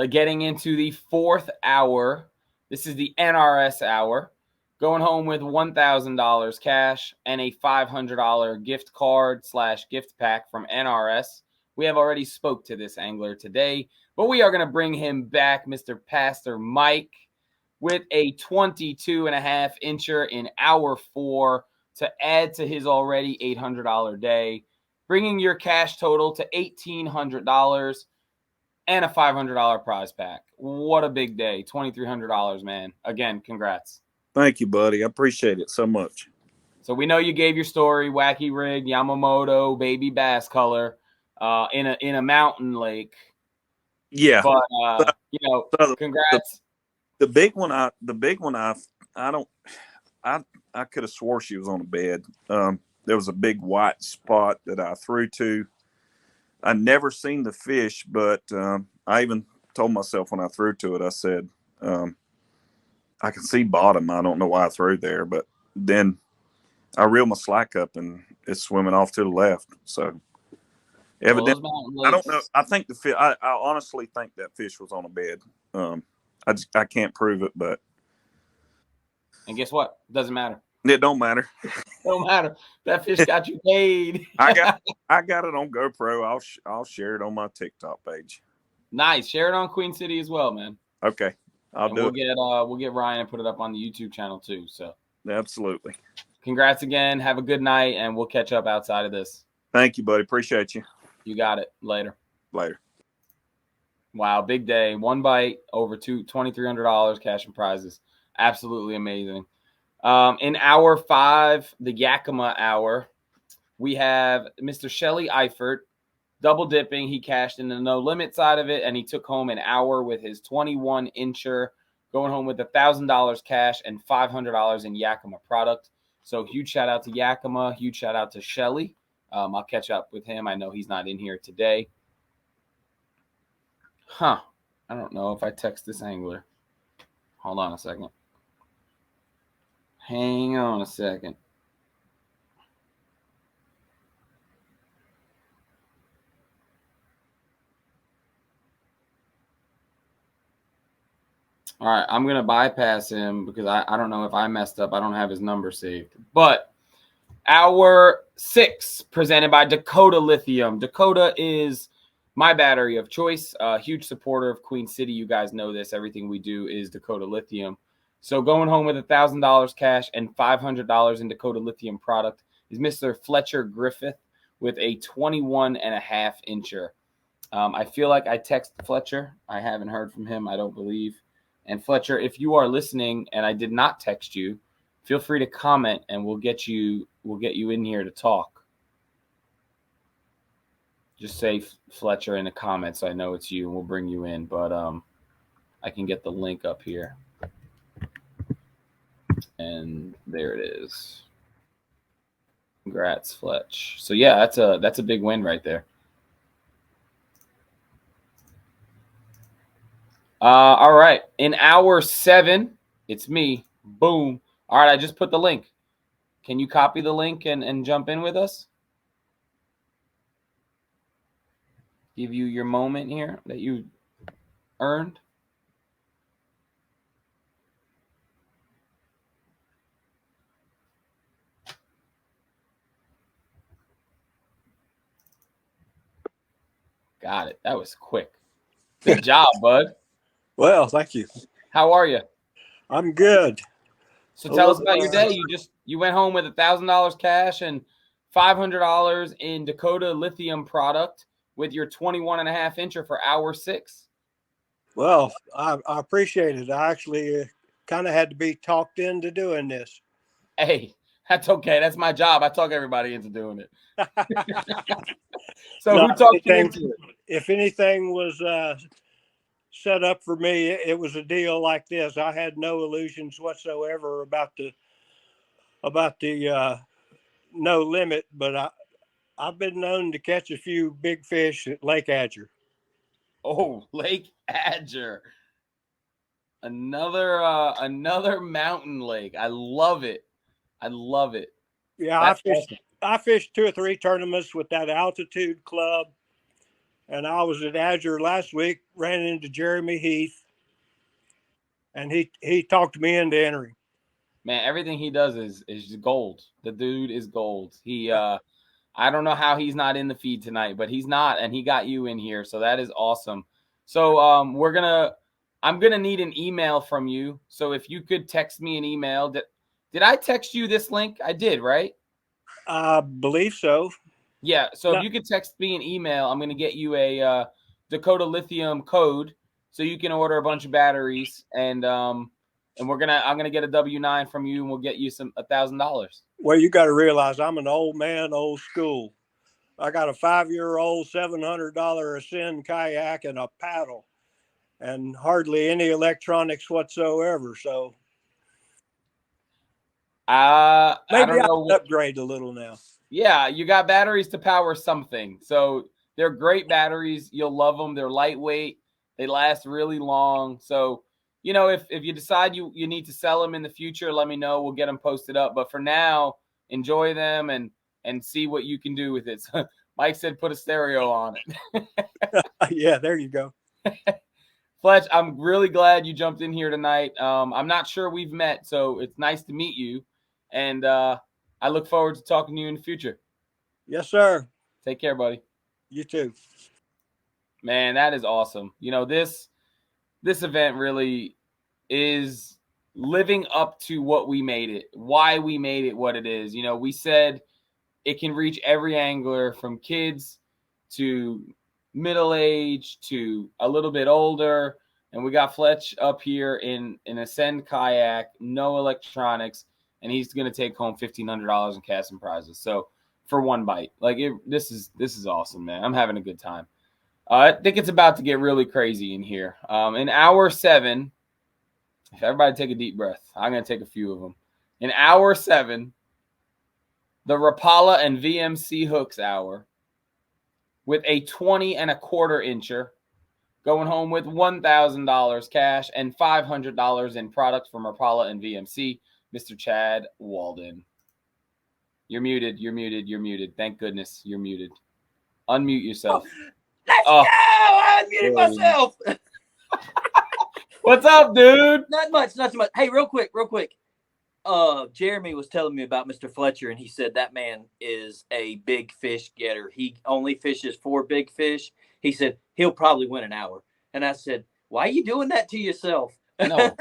Getting into the 4th hour. This is the NRS hour. Going home with $1,000 cash and a $500 gift card / gift pack from NRS. We have already spoke to this angler today, but we are going to bring him back, Mr. Pastor Mike, with a 22.5 incher in hour 4 to add to his already $800 day, bringing your cash total to $1,800 and a $500 prize pack. What a big day. $2,300, man. Again, congrats. Thank you, buddy. I appreciate it so much. So we know you gave your story, wacky rig, Yamamoto, baby bass color, in a mountain lake. Yeah. But congrats. The big one I could have swore she was on a bed. There was a big white spot that I threw to. I never seen the fish, but I even told myself when I threw to it, I said, I can see bottom. I don't know why I threw there, but then I reeled my slack up and it's swimming off to the left. So evidently, I don't know. I think the fish. I honestly think that fish was on a bed. I can't prove it, but and guess what? Doesn't matter. It don't matter. Don't matter. That fish got you paid. I got it on GoPro. I'll share it on my TikTok page. Nice. Share it on Queen City as well, man. Okay. We'll get Ryan and put it up on the YouTube channel too. So absolutely. Congrats again. Have a good night, and we'll catch up outside of this. Thank you, buddy. Appreciate you. You got it. Later. Wow, big day. One bite, over $2,300 cash and prizes. Absolutely amazing. In hour 5, the Yakima hour, we have Mr. Shelly Eifert double dipping. He cashed in the no limit side of it, and he took home an hour with his 21 incher, going home with $1,000 cash and $500 in Yakima product. So huge shout out to Yakima. Huge shout out to Shelly. I'll catch up with him. I know he's not in here today. I don't know if I text this angler. Hold on a second. Hang on a second. All right, I'm going to bypass him because I don't know if I messed up. I don't have his number saved. But hour 6, presented by Dakota Lithium. Dakota is my battery of choice. Huge supporter of Queen City. You guys know this. Everything we do is Dakota Lithium. So going home with $1,000 cash and $500 in Dakota Lithium product is Mr. Fletcher Griffith with a 21.5 incher. I feel like I texted Fletcher. I haven't heard from him, I don't believe. And Fletcher, if you are listening and I did not text you, feel free to comment and we'll get you in here to talk. Just say Fletcher in the comments so I know it's you and we'll bring you in. But I can get the link up here. And there it is. Congrats, Fletch. So yeah, that's a big win right there. All right. In hour 7, it's me. Boom. All right, I just put the link. Can you copy the link and jump in with us? give you your moment here that you earned. Got it. That was quick. Good job, bud. Well, thank you. How are you? I'm good. So tell us about your day. You went home with $1,000 cash and $500 in Dakota lithium product with your 21.5 incher for hour 6. Well, I appreciate it. I actually kind of had to be talked into doing this. Hey, that's okay. That's my job. I talk everybody into doing it. So No, who talked you into it? If anything was set up for me, it was a deal like this. I had no illusions whatsoever about the no limit, but I've been known to catch a few big fish at Lake Adger. Oh, Lake Adger. Another mountain lake. I love it. I love it. Yeah, I fished 2 or 3 tournaments with that altitude club, and I was at Adger last week. Ran into Jeremy Heath, and he talked me into entering. Man, everything he does is gold. The dude is gold. He I don't know how he's not in the feed tonight, but he's not, and he got you in here, so that is awesome. So I'm gonna need an email from you. So if you could text me an email. Did I text you this link? I did, right? I believe so. Yeah. So if you could text me an email, I'm gonna get you a Dakota lithium code so you can order a bunch of batteries, and I'm gonna get a W-9 from you, and we'll get you $1,000. Well, you got to realize I'm an old man, old school. I got a 5-year-old $700 Ascend kayak and a paddle, and hardly any electronics whatsoever. So I maybe don't know. I'll upgrade a little now. Yeah, you got batteries to power something. So they're great batteries. You'll love them. They're lightweight. They last really long. So, if you decide you need to sell them in the future, let me know. We'll get them posted up. But for now, enjoy them and see what you can do with it. So Mike said put a stereo on it. Yeah, there you go. Fletch, I'm really glad you jumped in here tonight. I'm not sure we've met, so it's nice to meet you. And I look forward to talking to you in the future. Yes, sir. Take care, buddy. You too. Man, that is awesome. This event really is living up to what we made it, why we made it what it is. We said it can reach every angler from kids to middle age to a little bit older. And we got Fletch up here in an Ascend kayak, no electronics, and he's going to take home $1,500 in cash and prizes. So for one bite, this is awesome, man. I'm having a good time. I think it's about to get really crazy in here. In hour 7, if everybody take a deep breath, I'm going to take a few of them. In hour 7, the Rapala and VMC hooks hour with a 20.25 incher, going home with $1,000 cash and $500 in products from Rapala and VMC. Mr. Chad Walden. You're muted. Thank goodness you're muted. Unmute yourself. Let's go! I unmuted myself. What's up, dude? Not too much. Hey, real quick. Jeremy was telling me about Mr. Fletcher, and he said that man is a big fish getter. He only fishes 4 big fish. He said he'll probably win an hour. And I said, why are you doing that to yourself? I know.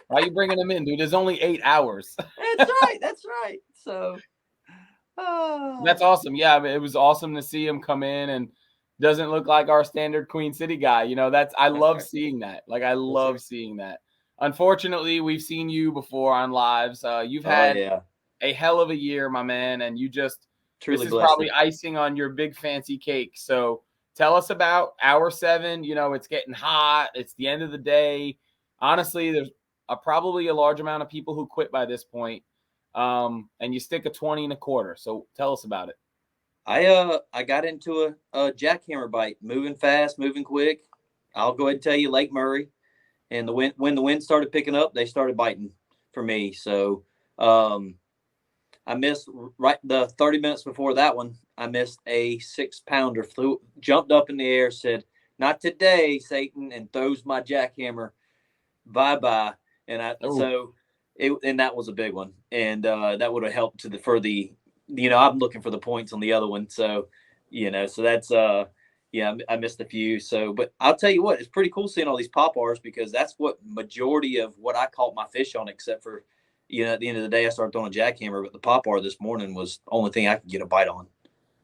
Why are you bringing him in, dude? There's only 8 hours. That's right. So that's awesome. Yeah, it was awesome to see him come in, and doesn't look like our standard Queen City guy. I love seeing that. I love seeing that. Unfortunately, we've seen you before on lives. You've had a hell of a year, my man, and this is probably icing on your big fancy cake. So tell us about hour 7. It's getting hot. It's the end of the day. Honestly, there's probably a large amount of people who quit by this point. And you stick a 20.25. So tell us about it. I got into a jackhammer bite, moving fast, moving quick. I'll go ahead and tell you, Lake Murray, and when the wind started picking up, they started biting for me. So I I missed right the 30 minutes before that one. I missed a 6-pounder. Jumped up in the air, said, "Not today, Satan," and throws my jackhammer. Bye. And that was a big one, and that would have helped I'm looking for the points on the other one, so so that's I missed a few. So, but I'll tell you what, it's pretty cool seeing all these pop-Rs, because that's what majority of what I caught my fish on, except for at the end of the day I started throwing a jackhammer, but the pop-R this morning was the only thing I could get a bite on.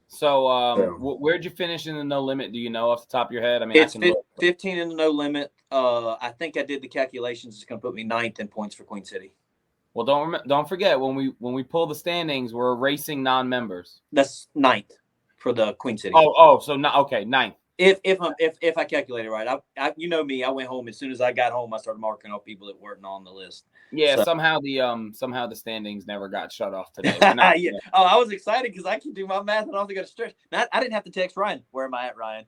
So, where'd you finish in the no limit? Do you know off the top of your head? I mean, It's I can look. 15 in the no limit. I think I did the calculations. It's going to put me 9th in points for Queen City. Well, don't forget, when we pull the standings, we're racing non-members. That's 9th for the Queen City. So not okay, 9th. If I calculated right, I you know me, I went home as soon as I got home. I started marking off people that weren't on the list. Yeah, so. somehow the standings never got shut off today. Yeah. Oh, I was excited because I can do my math and I don't have to go to stretch. I didn't have to text Ryan. Where am I at, Ryan?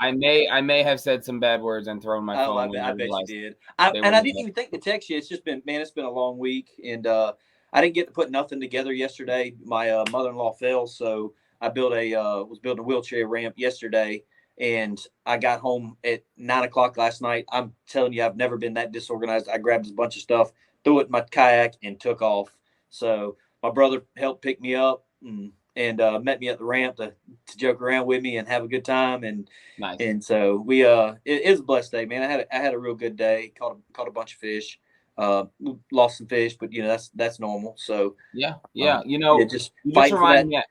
I may have said some bad words and thrown my phone. I bet you did. I didn't even think to text you. It's just been a long week, and I didn't get to put nothing together yesterday. My mother-in-law fell, so I was building a wheelchair ramp yesterday, and I got home at 9:00 last night. I'm telling you, I've never been that disorganized. I grabbed a bunch of stuff, threw it in my kayak, and took off. So my brother helped pick me up and met me at the ramp to joke around with me and have a good time. And nice. And so we it is a blessed day, man. I had a real good day. Caught a bunch of fish. Lost some fish, but that's normal. So yeah. You just reminded me.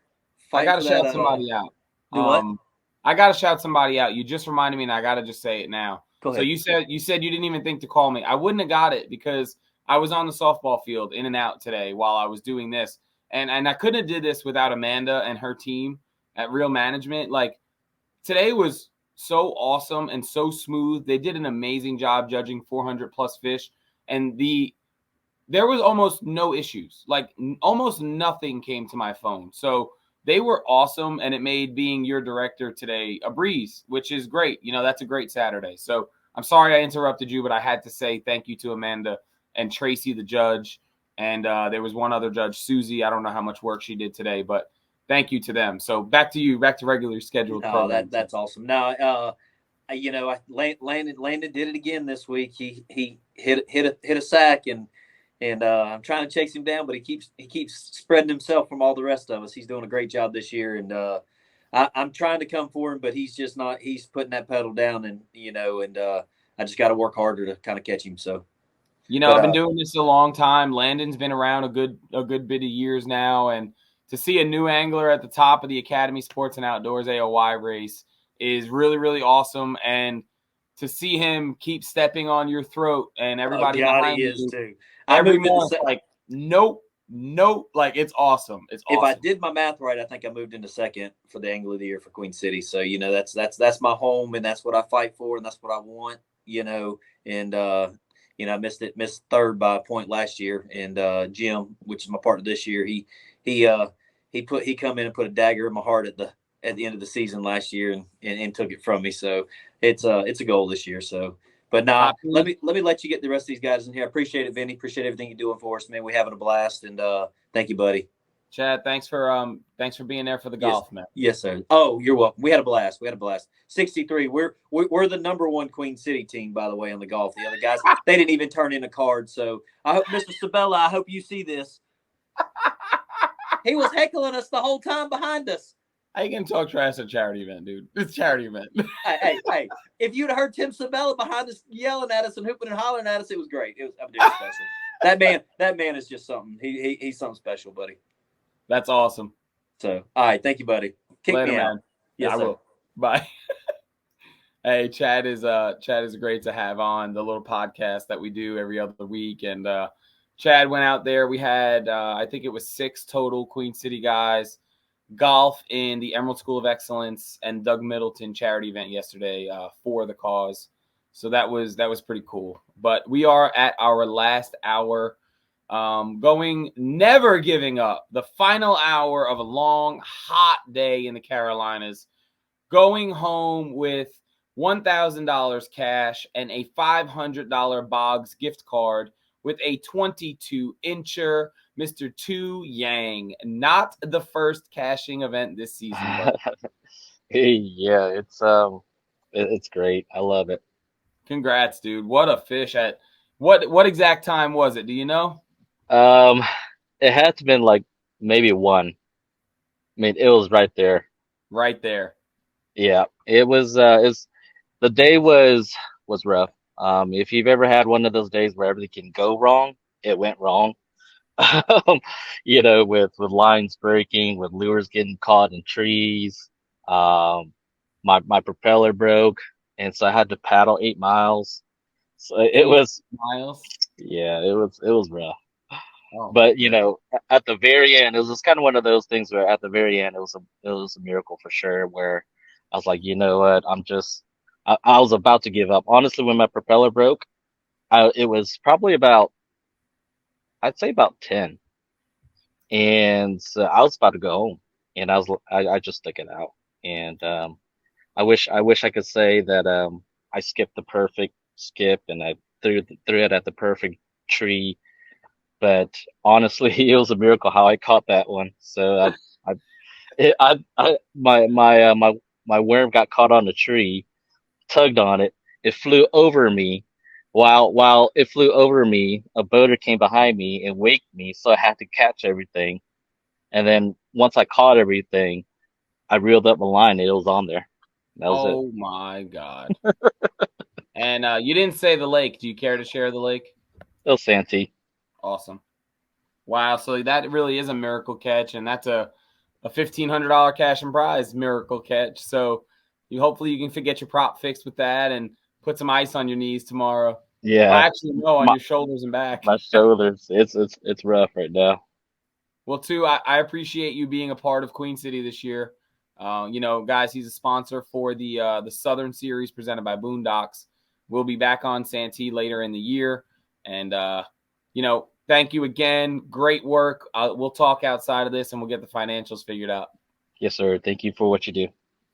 I gotta shout somebody out. I gotta shout somebody out. You just reminded me, and I gotta just say it now. Go ahead. So you said you didn't even think to call me. I wouldn't have got it because I was on the softball field in and out today while I was doing this. And I couldn't have did this without Amanda and her team at Real Management. Like, today was so awesome and so smooth. They did an amazing job judging 400 plus fish, and there was almost no issues. Like, almost nothing came to my phone. So they were awesome, and it made being your director today a breeze, which is great. That's a great Saturday. So I'm sorry I interrupted you, but I had to say thank you to Amanda and Tracy, the judge. And there was one other judge, Susie. I don't know how much work she did today, but thank you to them. So back to you, back to regularly scheduled program. That's awesome. Now, Landon did it again this week. He hit a sack, and I'm trying to chase him down, but he keeps spreading himself from all the rest of us. He's doing a great job this year, and I'm trying to come for him, but he's just not. He's putting that pedal down, and I just got to work harder to kind of catch him. So. I've been doing this a long time. Landon's been around a good bit of years now, and to see a new angler at the top of the Academy Sports and Outdoors AOY race is really, really awesome. And to see him keep stepping on your throat and everybody behind you too. every month, like nope, like it's awesome. It's awesome. If I did my math right, I think I moved into second for the Angler of the Year for Queen City. So that's my home, and that's what I fight for, and that's what I want. And I missed third by a point last year, and Jim, which is my partner this year, he come in and put a dagger in my heart at the end of the season last year, and took it from me. So it's a goal this year. So, but now let me let you get the rest of these guys in here. I appreciate it, Vinny. Appreciate everything you're doing for us, man. We're having a blast, and thank you, buddy. Chad, thanks for being there for the golf, man. Yes, sir. Oh, you're welcome. We had a blast. 63. We're the number one Queen City team, by the way, on the golf. The other guys, they didn't even turn in a card. So I hope, Mr. Sabella, I hope you see this. He was heckling us the whole time behind us. How you gonna talk trash at a charity event, dude? It's a charity event. Hey! If you'd heard Tim Sabella behind us yelling at us and hooping and hollering at us, it was great. I'm doing special. That man is just something. He's something special, buddy. That's awesome. So, all right. Thank you, buddy. Kick Later, me out. man. Yes, I will. Bye. Hey, Chad is great to have on the little podcast that we do every other week. And Chad went out there. We had, I think it was 6 total Queen City guys golf in the Emerald School of Excellence and Doug Middleton charity event yesterday for the cause. So that was pretty cool. But we are at our last hour. Never giving up, the final hour of a long, hot day in the Carolinas, going home with $1,000 cash and a $500 Boggs gift card with a 22-incher, Mr. Tu Yang. Not the first caching event this season, but Yeah, it's great. I love it. congrats, dude. What a fish. At what exact time was it? Do you know? Um, it had to been like maybe one. I mean, it was right there. Right there. Yeah, it's the day was rough. If you've ever had one of those days where everything can go wrong, it went wrong. With lines breaking, with lures getting caught in trees. My propeller broke, and so I had to paddle 8 miles. So it 8 was, miles. yeah, it was rough. Oh my But goodness. at the very end, it was just kind of one of those things where at the very end, it was a miracle for sure. Where I was like, you know what, I was about to give up. Honestly, when my propeller broke, it was probably I'd say about 10. And so I was about to go home, and I just stuck it out. And I wish I could say that I skipped the perfect skip and I threw it at the perfect tree, but honestly, it was a miracle how I caught that one. So my worm got caught on the tree, tugged on it, it flew over me. While it flew over me, a boater came behind me and waked me, so I had to catch everything. And then once I caught everything, I reeled up the line. It was on there. That was it. Oh my God. And you didn't say the lake. Do you care to share the lake? It was Santee. Awesome. Wow. So that really is a miracle catch, and that's a $1,500 cash and prize miracle catch. So hopefully you can get your prop fixed with that and put some ice on your knees tomorrow. Well, Yeah, actually, no, on my your shoulders and back. my shoulders. It's rough right now. Well, too, I appreciate you being a part of Queen City this year. Guys, he's a sponsor for the Southern Series presented by Boondocks. We'll be back on Santee later in the year. And, thank you again. Great work. We'll talk outside of this, and we'll get the financials figured out. Yes, sir. Thank you for what you do.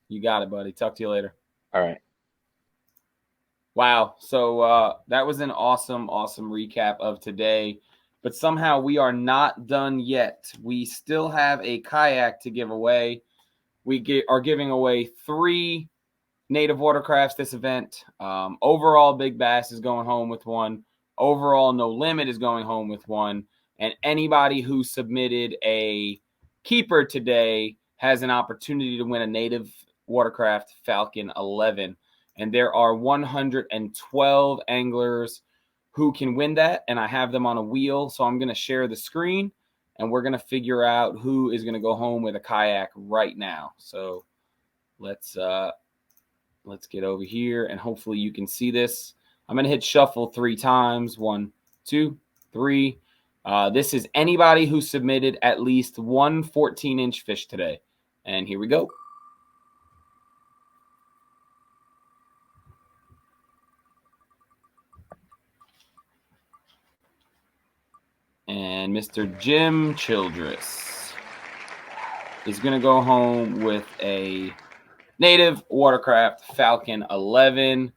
You got it, buddy. Talk to you later. All right. Wow. So that was an awesome recap of today. But somehow we are not done yet. We still have a kayak to give away. We are giving away 3 native watercrafts this event. Overall, Big Bass is going home with 1. Overall, No Limit is going home with 1. And anybody who submitted a keeper today has an opportunity to win a native watercraft Falcon 11. And there are 112 anglers who can win that, and I have them on a wheel. So I'm going to share the screen, and we're going to figure out who is going to go home with a kayak right now. So let's get over here, and hopefully you can see this. I'm going to hit shuffle 3 times. 1, 2, 3. This is anybody who submitted at least one 14-inch fish today. And here we go. And Mr. Jim Childress is going to go home with a native watercraft Falcon 11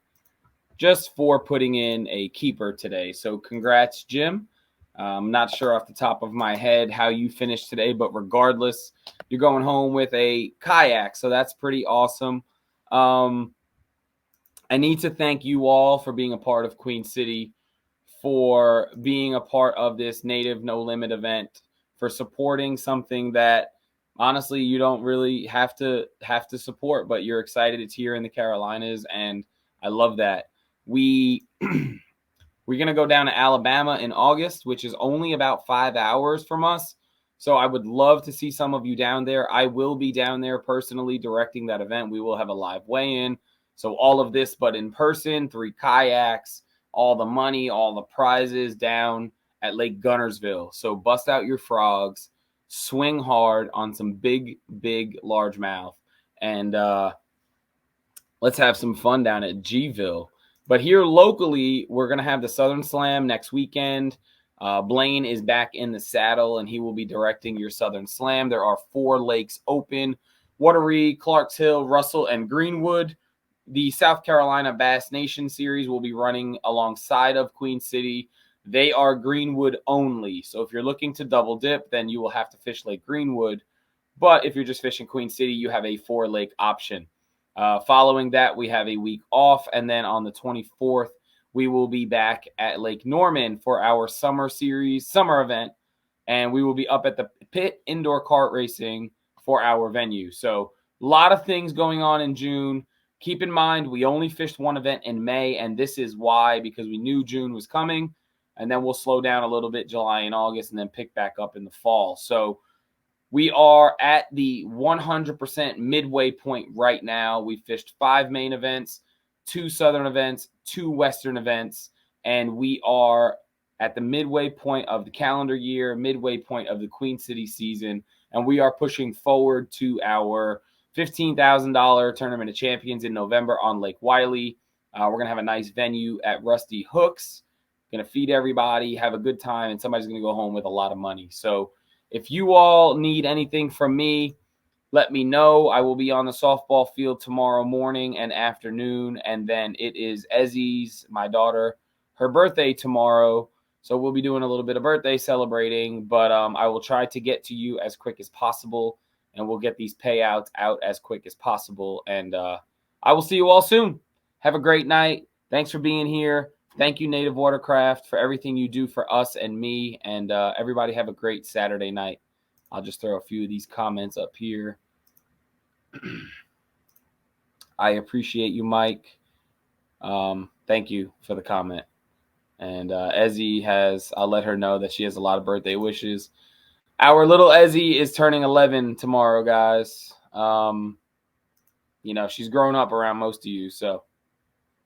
just for putting in a keeper today. So congrats, Jim. I'm not sure off the top of my head how you finished today, but regardless, you're going home with a kayak. So that's pretty awesome. I need to thank you all for being a part of Queen City, for being a part of this Native No Limit event, for supporting something that honestly you don't really have to support, but you're excited it's here in the Carolinas, and I love that. We're going to go down to Alabama in August, which is only about 5 hours from us. So I would love to see some of you down there. I will be down there personally directing that event. We will have a live weigh-in. So all of this, but in person, 3 kayaks, all the money, all the prizes down at Lake Gunnersville. So bust out your frogs, swing hard on some big largemouth, and let's have some fun down at Gville. But here locally, we're going to have the Southern Slam next weekend. Blaine is back in the saddle, and he will be directing your Southern Slam. There are 4 lakes open: Wateree, Clarks Hill, Russell, and Greenwood. The South Carolina Bass Nation Series will be running alongside of Queen City. They are Greenwood only. So if you're looking to double dip, then you will have to fish Lake Greenwood. But if you're just fishing Queen City, you have a 4-lake option. Following that, we have a week off. And then on the 24th, we will be back at Lake Norman for our summer event. And we will be up at the Pit Indoor Kart Racing for our venue. So a lot of things going on in June. Keep in mind, we only fished one event in May, and this is why, because we knew June was coming, and then we'll slow down a little bit July and August and then pick back up in the fall. So we are at the 100% midway point right now. We fished 5 main events, 2 southern events, 2 western events, and we are at the midway point of the calendar year, midway point of the Queen City season, and we are pushing forward to our $15,000 Tournament of Champions in November on Lake Wiley. We're going to have a nice venue at Rusty Hooks. Going to feed everybody, have a good time, and somebody's going to go home with a lot of money. So if you all need anything from me, let me know. I will be on the softball field tomorrow morning and afternoon, and then it is Ezzy's, my daughter, her birthday tomorrow. So we'll be doing a little bit of birthday celebrating, but I will try to get to you as quick as possible, and we'll get these payouts out as quick as possible. And I will see you all soon. Have a great night. Thanks for being here. Thank you, Native Watercraft, for everything you do for us and me. And everybody have a great Saturday night. I'll just throw a few of these comments up here. I appreciate you, Mike. Thank you for the comment. And Ezzy I'll let her know that she has a lot of birthday wishes. Our little Ezzy is turning 11 tomorrow, guys. She's grown up around most of you, so